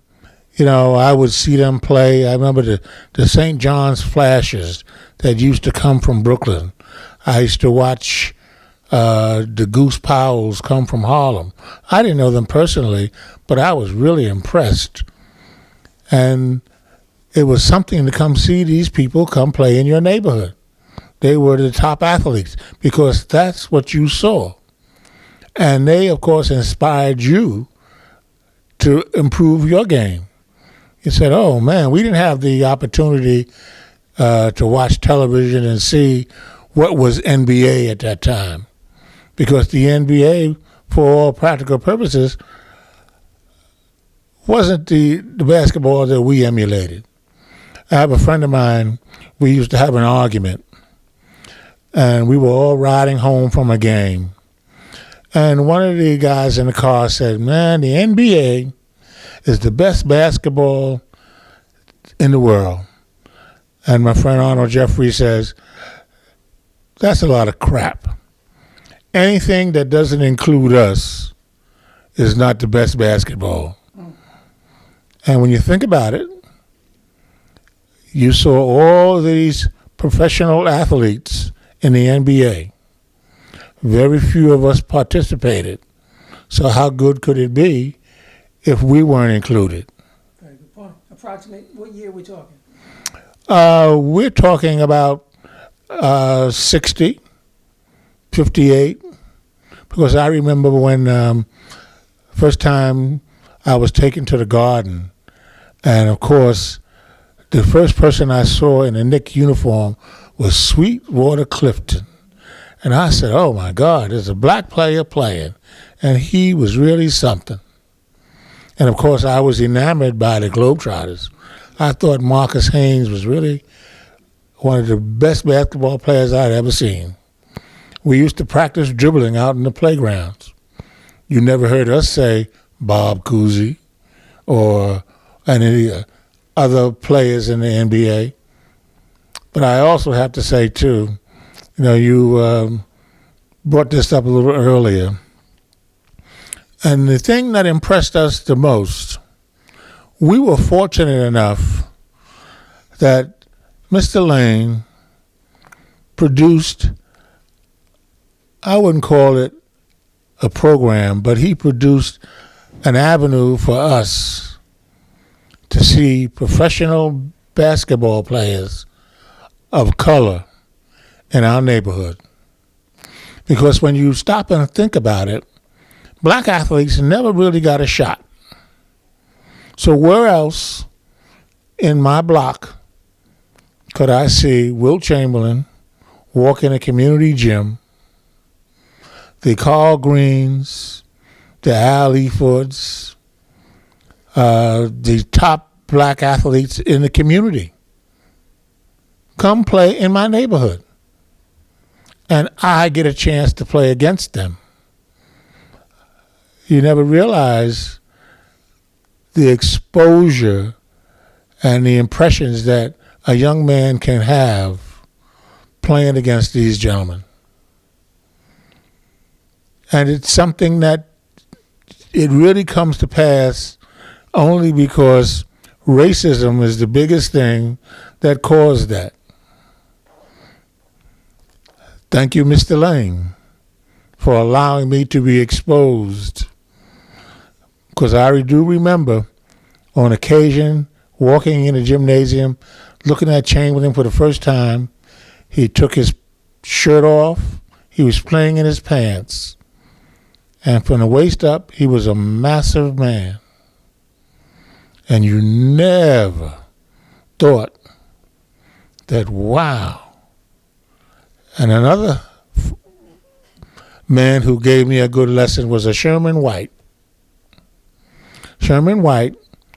I would see them play. I remember the St. John's Flashes that used to come from Brooklyn. I used to watch the Goose Powells come from Harlem. I didn't know them personally, but I was really impressed. And it was something to come see these people come play in your neighborhood. They were the top athletes because that's what you saw. And they, of course, inspired you to improve your game. You said, oh, man, we didn't have the opportunity to watch television and see what was NBA at that time, because the NBA, for all practical purposes, wasn't the basketball that we emulated. I have a friend of mine, we used to have an argument, and we were all riding home from a game. And one of the guys in the car said, man, the NBA is the best basketball in the world. And my friend Arnold Jeffrey says, that's a lot of crap. Anything that doesn't include us is not the best basketball. And when you think about it, you saw all these professional athletes in the NBA. Very few of us participated. So how good could it be if we weren't included? Very good point. Approximate, what year are we talking? We're talking about 60, 58, because I remember when first time I was taken to the Garden, and of course, the first person I saw in a Knick uniform was Sweetwater Clifton. And I said, oh my God, there's a black player playing. And he was really something. And of course, I was enamored by the Globetrotters. I thought Marcus Haynes was really one of the best basketball players I'd ever seen. We used to practice dribbling out in the playgrounds. You never heard us say Bob Cousy or any other players in the NBA. But I also have to say, too, you know, you brought this up a little earlier. And the thing that impressed us the most, we were fortunate enough that Mr. Lane produced, I wouldn't call it a program, but he produced an avenue for us to see professional basketball players of color in our neighborhood. Because when you stop and think about it, black athletes never really got a shot. So where else in my block could I see Wilt Chamberlain walk in a community gym, the Carl Greens, the Al Efords, the top black athletes in the community come play in my neighborhood? And I get a chance to play against them. You never realize the exposure and the impressions that a young man can have playing against these gentlemen. And it's something that it really comes to pass only because racism is the biggest thing that caused that. Thank you, Mr. Lane, for allowing me to be exposed. Because I do remember on occasion walking in a gymnasium, looking at Chamberlain for the first time. He took his shirt off. He was playing in his pants. And from the waist up, he was a massive man. And you never thought that, wow. And another man who gave me a good lesson was a Sherman White. Sherman White,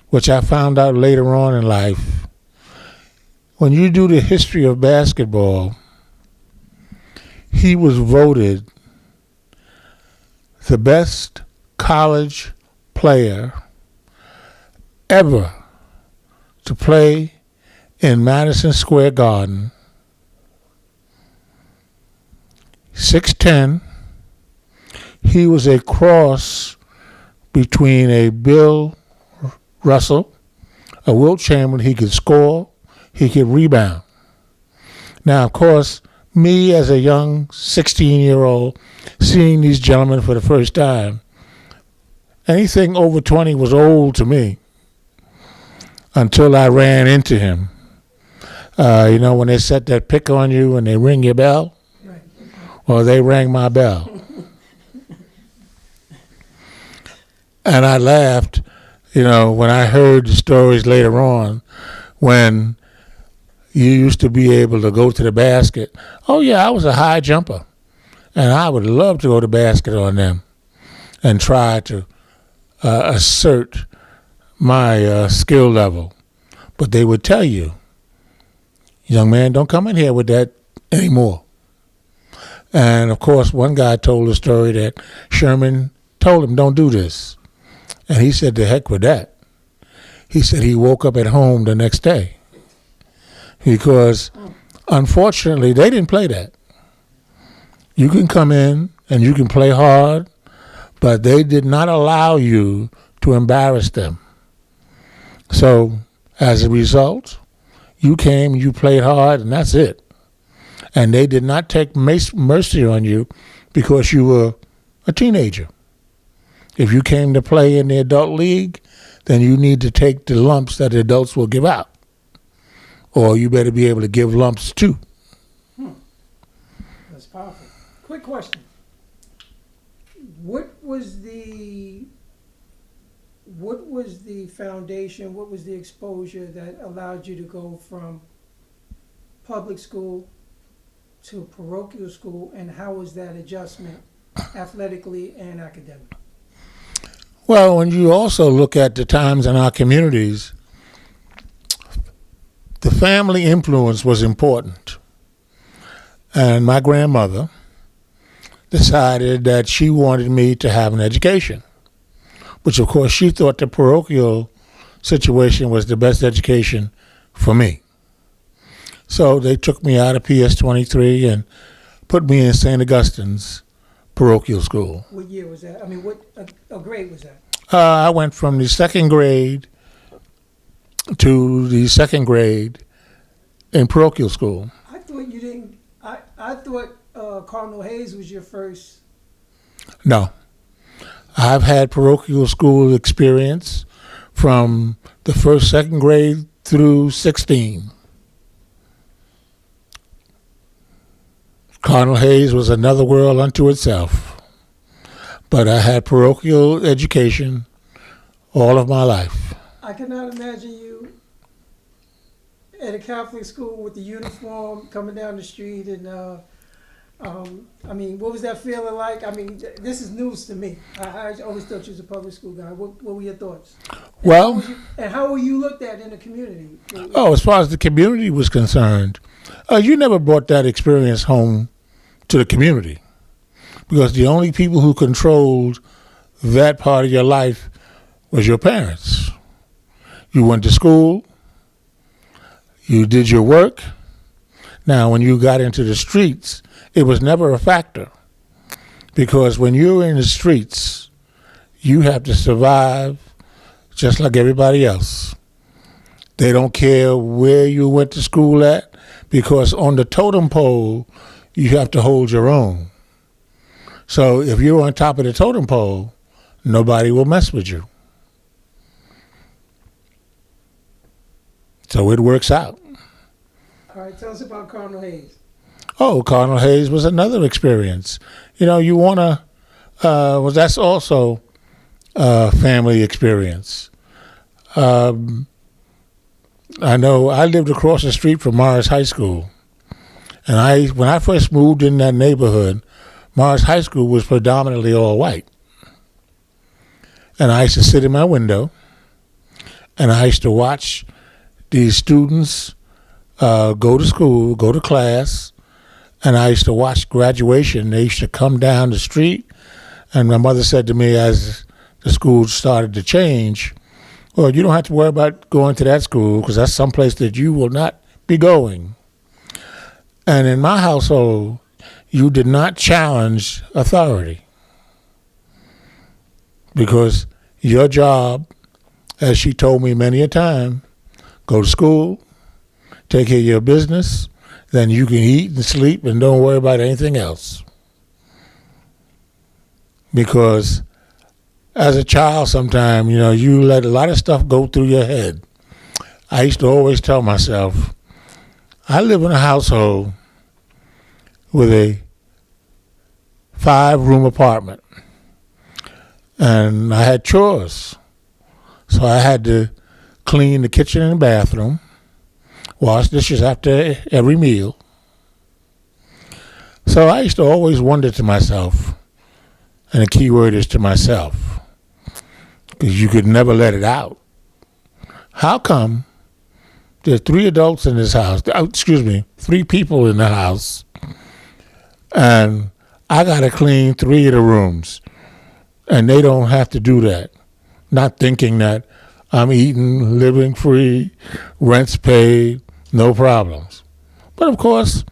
which I found out later on in life, when you do the history of basketball, he was voted the best college player ever to play in Madison Square Garden. 6'10". He was a cross between a Bill Russell, a Wilt Chamberlain. He could score, he could rebound. Now, of course, me as a young 16-year-old, seeing these gentlemen for the first time, anything over 20 was old to me until I ran into him. You know, when they set that pick on you and they ring your bell, well, they rang my bell. And I laughed, you know, when I heard the stories later on when you used to be able to go to the basket. Oh, yeah, I was a high jumper. And I would love to go to basket on them and try to assert my skill level. But they would tell you, young man, don't come in here with that anymore. And of course, one guy told a story that Sherman told him, don't do this. And he said, the heck with that. He said he woke up at home the next day because unfortunately they didn't play that. You can come in and you can play hard, but they did not allow you to embarrass them. So as a result, you came, you played hard, and that's it. And they did not take mercy on you because you were a teenager. If you came to play in the adult league, then you need to take the lumps that the adults will give out. Or you better be able to give lumps too. That's powerful. Quick question. What was the foundation, what was the exposure that allowed you to go from public school to parochial school, and how was that adjustment athletically and academically? Well, when you also look at the times in our communities, the family influence was important. And my grandmother decided that she wanted me to have an education, which of course she thought the parochial situation was the best education for me. So they took me out of PS 23 and put me in St. Augustine's parochial school. What year was that? I mean, what grade was that? I went from the second grade to the second grade in parochial school. I thought you didn't. I thought Cardinal Hayes was your first. No. I've had parochial school experience from the first, second grade through 16. Cardinal Hayes was another world unto itself. But I had parochial education all of my life. I cannot imagine you at a Catholic school with the uniform coming down the street and I mean, what was that feeling like? I mean, this is news to me. I always thought you was a public school guy. What were your thoughts? Well, And how were you looked at in the community? oh, as far as the community was concerned, you never brought that experience home to the community because the only people who controlled that part of your life was your parents. You went to school, you did your work. Now, when you got into the streets, it was never a factor because when you're in the streets, you have to survive just like everybody else. They don't care where you went to school at because on the totem pole, you have to hold your own. So if you're on top of the totem pole, nobody will mess with you. So it works out. All right, tell us about Cardinal Hayes. Oh, Cardinal Hayes was another experience. You know, you want to, that's also a family experience. I know I lived across the street from Morris High School. And when I first moved in that neighborhood, Morris High School was predominantly all white. And I used to sit in my window and I used to watch these students go to school, go to class, and I used to watch graduation. They used to come down the street, and my mother said to me as the school started to change, well, you don't have to worry about going to that school because that's someplace that you will not be going. And in my household, you did not challenge authority because your job, as she told me many a time, go to school, take care of your business, then you can eat and sleep and don't worry about anything else. Because as a child sometime, you let a lot of stuff go through your head. I used to always tell myself, I live in a household with a 5-room apartment. And I had chores. So I had to clean the kitchen and the bathroom, wash dishes after every meal. So I used to always wonder to myself, and the key word is to myself, because you could never let it out. How come there's 3 adults in this house. Excuse me, 3 people in the house, and I got to clean 3 of the rooms, and they don't have to do that. Not thinking that I'm eating, living free, rent's paid, no problems. But of course,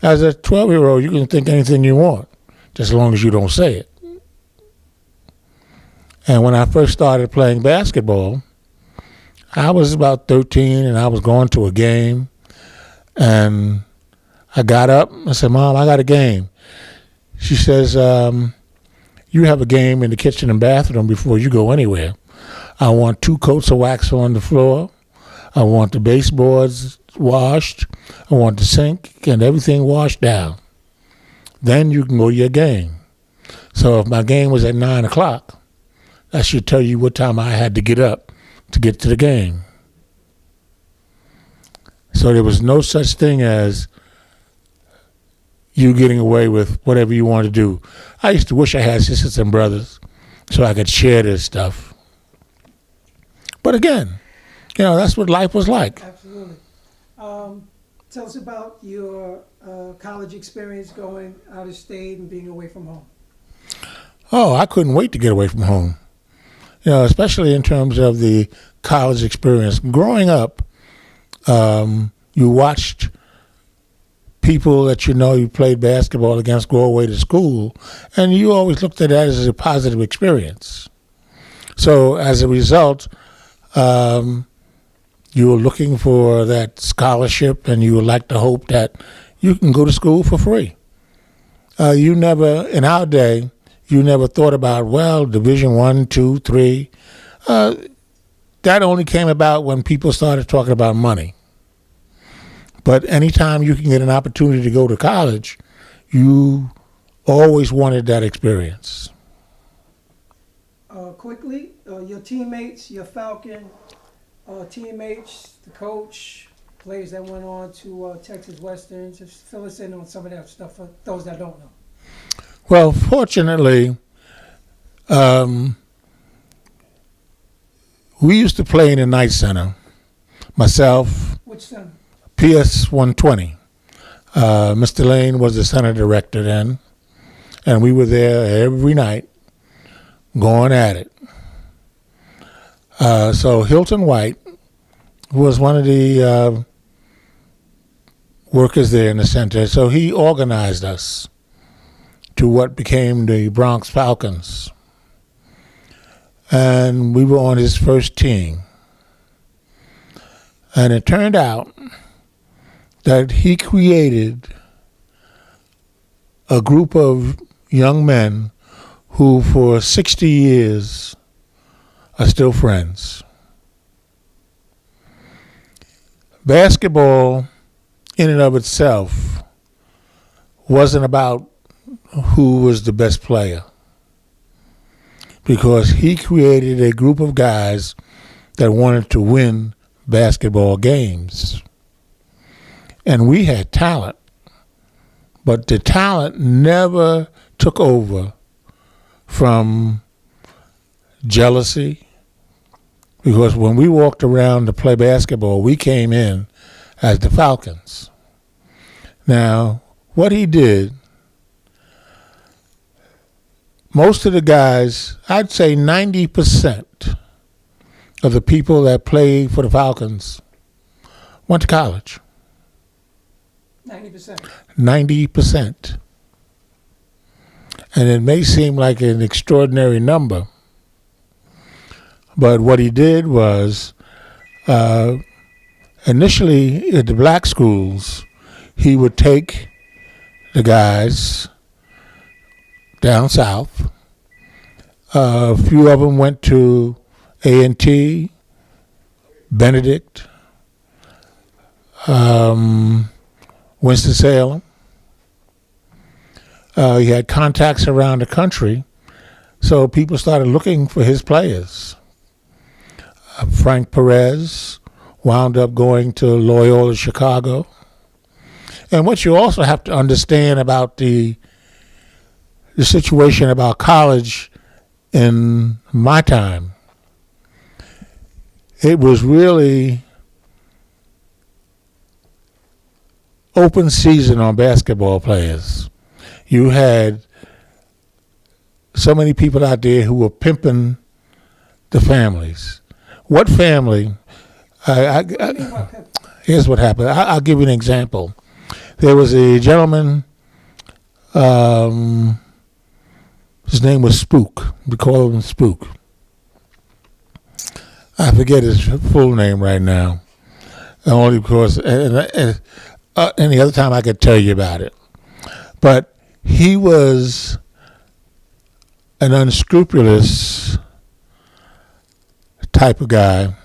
as a 12-year-old, you can think anything you want, just as long as you don't say it. And when I first started playing basketball, I was about 13, and I was going to a game, and I got up and said, "Mom, I got a game." She says, "You have a game in the kitchen and bathroom before you go anywhere. I want 2 coats of wax on the floor. I want the baseboards washed. I want the sink and everything washed down. Then you can go to your game." So if my game was at 9 o'clock, that should tell you what time I had to get up to get to the game. So there was no such thing as you getting away with whatever you want to do. I used to wish I had sisters and brothers so I could share this stuff. But again, that's what life was like. Absolutely. Tell us about your college experience going out of state and being away from home. Oh, I couldn't wait to get away from home. Especially in terms of the college experience. Growing up, you watched people that you played basketball against go away to school, and you always looked at that as a positive experience. So as a result, you were looking for that scholarship, and you would like to hope that you can go to school for free. In our day, you never thought about, Division 1, 2, 3. That only came about when people started talking about money. But anytime you can get an opportunity to go to college, you always wanted that experience. Quickly, your teammates, your Falcon teammates, the coach, players that went on to Texas Western, just fill us in on some of that stuff for those that don't know. Well, fortunately, we used to play in the night center. Myself, Which center? PS 120. Mr. Lane was the center director then, and we were there every night going at it. So Hilton White was one of the workers there in the center, so he organized us to what became the Bronx Falcons. And we were on his first team. And it turned out that he created a group of young men who for 60 years are still friends. Basketball in and of itself wasn't about who was the best player, because he created a group of guys that wanted to win basketball games. And we had talent, but the talent never took over from jealousy, because when we walked around to play basketball, we came in as the Falcons. Now, what he did, most of the guys, I'd say 90% of the people that played for the Falcons went to college. 90%. 90%. And it may seem like an extraordinary number, but what he did was, initially at the black schools, he would take the guys down south. A few of them went to A&T, Benedict, Winston-Salem. He had contacts around the country, so people started looking for his players. Frank Perez wound up going to Loyola Chicago. And what you also have to understand about the situation about college in my time, it was really open season on basketball players. You had so many people out there who were pimping the families. What family? Here's what happened. I'll give you an example. There was a gentleman. His name was Spook. We call him Spook. I forget his full name right now. Only because any other time I could tell you about it. But he was an unscrupulous type of guy.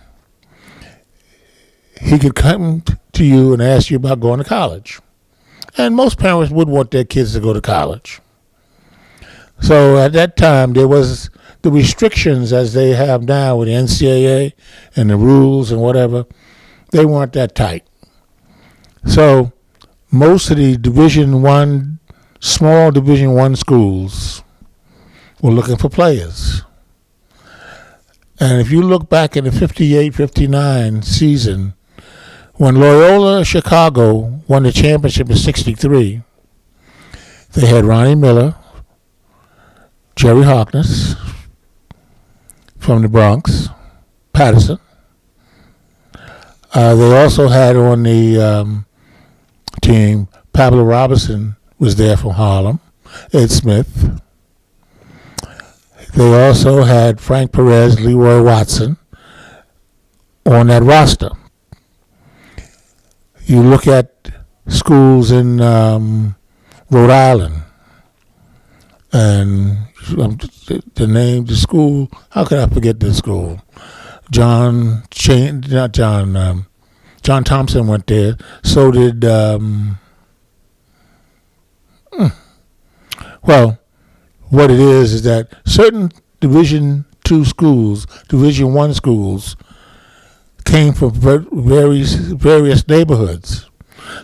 He could come to you and ask you about going to college. And most parents would want their kids to go to college. So at that time, there was the restrictions as they have now with the NCAA and the rules and whatever. They weren't that tight. So most of the small Division I schools were looking for players. And if you look back in the 58-59 season, when Loyola Chicago won the championship in '63, they had Ronnie Miller, Jerry Harkness from the Bronx, Patterson. They also had on the team, Pablo Robinson was there from Harlem, Ed Smith. They also had Frank Perez, Leroy Watson on that roster. You look at schools in Rhode Island, and the school, how could I forget the school? John Thompson went there. So did, well, what it is that certain Division II schools, Division I schools, came from various neighborhoods.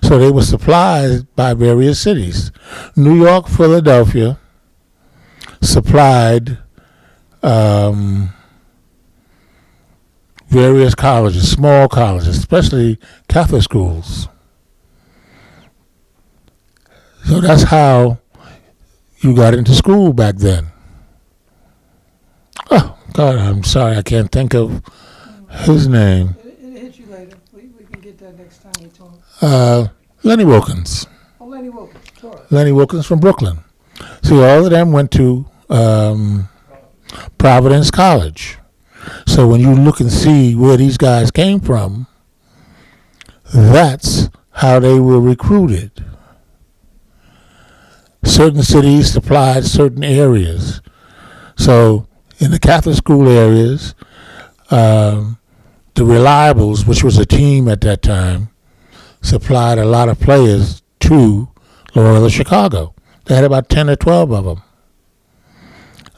So they were supplied by various cities. New York, Philadelphia supplied various colleges, small colleges, especially Catholic schools. So that's how you got into school back then. Oh, God, I'm sorry, I can't think of his name. It'll hit you later. We can get that next time we talk. Lenny Wilkins. Oh, Lenny Wilkins, sure. Lenny Wilkins from Brooklyn. See, all of them went to Providence College. So when you look and see where these guys came from, that's how they were recruited. Certain cities supplied certain areas. So in the Catholic school areas, the Reliables, which was a team at that time, supplied a lot of players to Loyola Chicago. They had about 10 or 12 of them.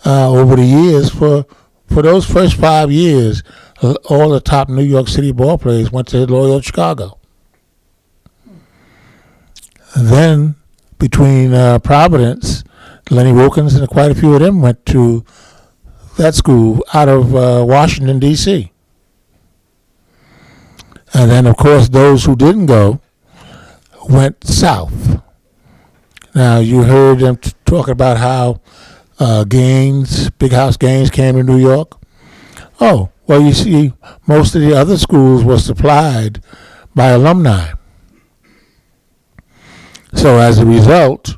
Over the years, for those first 5 years, all the top New York City ball players went to Loyola Chicago. And then between Providence, Lenny Wilkins and quite a few of them went to that school out of Washington, D.C. And then, of course, those who didn't go went south. Now, you heard them talking about how Big House Gaines came to New York. Oh, well, you see, most of the other schools were supplied by alumni. So as a result,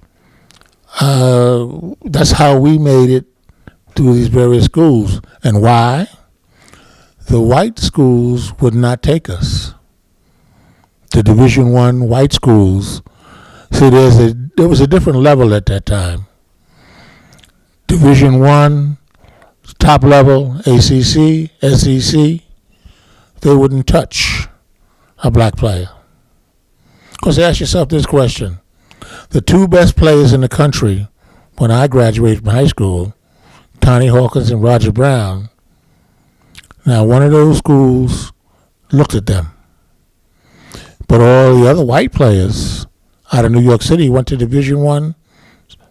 that's how we made it through these various schools. And why? The white schools would not take us. The Division I white schools. See, there was a different level at that time. Division I, top level, ACC, SEC, they wouldn't touch a black player. Because ask yourself this question. The two best players in the country when I graduated from high school, Tony Hawkins and Roger Brown, now one of those schools looked at them. But all the other white players out of New York City went to Division I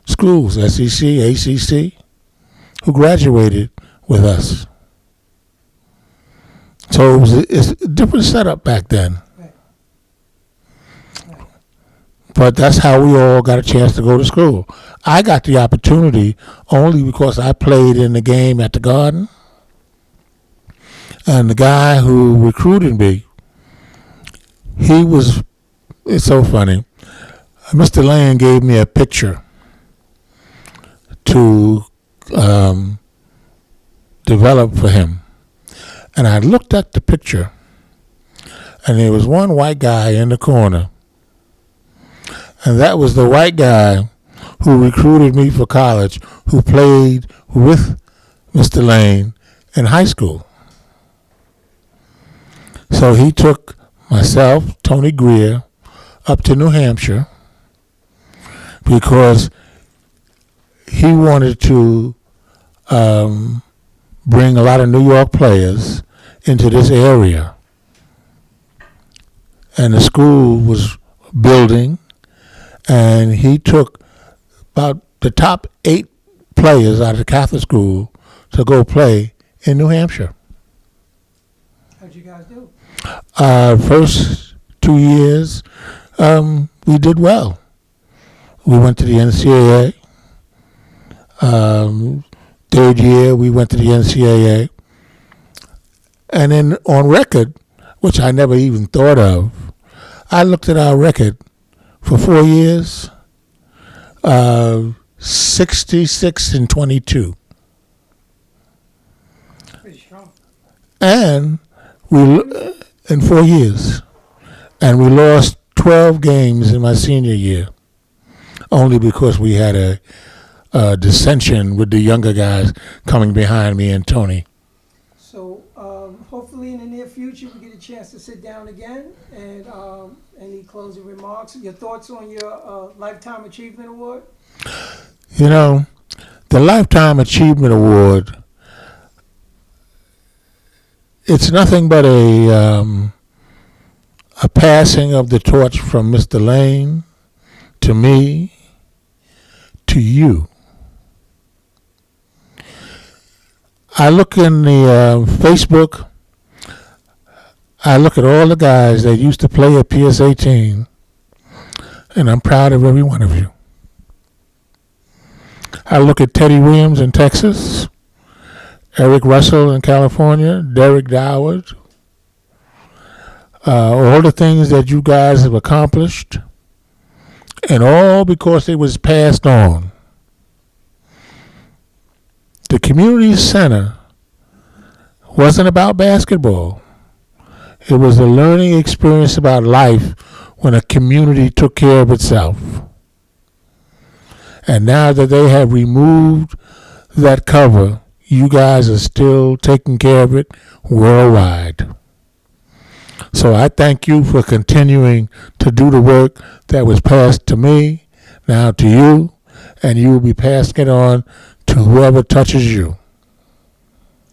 schools, SEC, ACC, who graduated with us. So it's a different setup back then. Right. But that's how we all got a chance to go to school. I got the opportunity only because I played in the game at the Garden. And the guy who recruited me, it's so funny. Mr. Lane gave me a picture to develop for him. And I looked at the picture, and there was one white guy in the corner. And that was the white guy who recruited me for college, who played with Mr. Lane in high school. So he took myself, Tony Greer, up to New Hampshire because he wanted to bring a lot of New York players into this area. And the school was building, and he took about the top 8 players out of the Catholic school to go play in New Hampshire. How'd you guys do? First 2 years, we did well. We went to the NCAA. Third year, we went to the NCAA. And then on record, which I never even thought of, I looked at our record for 4 years, 66-22. Pretty strong. And in 4 years. And we lost 12 games in my senior year, only because we had a dissension with the younger guys coming behind me and Tony. So hopefully in the near future we get a chance to sit down again. And any closing remarks? Your thoughts on your Lifetime Achievement Award? You know, the Lifetime Achievement Award, it's nothing but a passing of the torch from Mr. Lane to me to you. I look in the Facebook, I look at all the guys that used to play at PS 18, and I'm proud of every one of you. I look at Teddy Williams in Texas, Eric Russell in California, Derek Doward, all the things that you guys have accomplished, and all because it was passed on. The community center wasn't about basketball. It was a learning experience about life when a community took care of itself. And now that they have removed that cover, you guys are still taking care of it worldwide. So I thank you for continuing to do the work that was passed to me, now to you, and you will be passing it on to whoever touches you.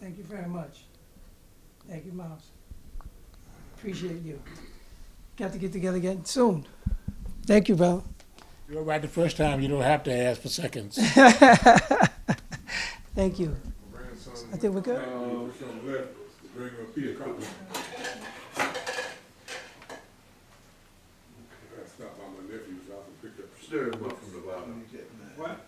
Thank you very much. Thank you, Miles. Appreciate you. Got to get together again soon. Thank you, brother. You're right the first time. You don't have to ask for seconds. Thank you. I think we're good. Stir him up from the bottom. What?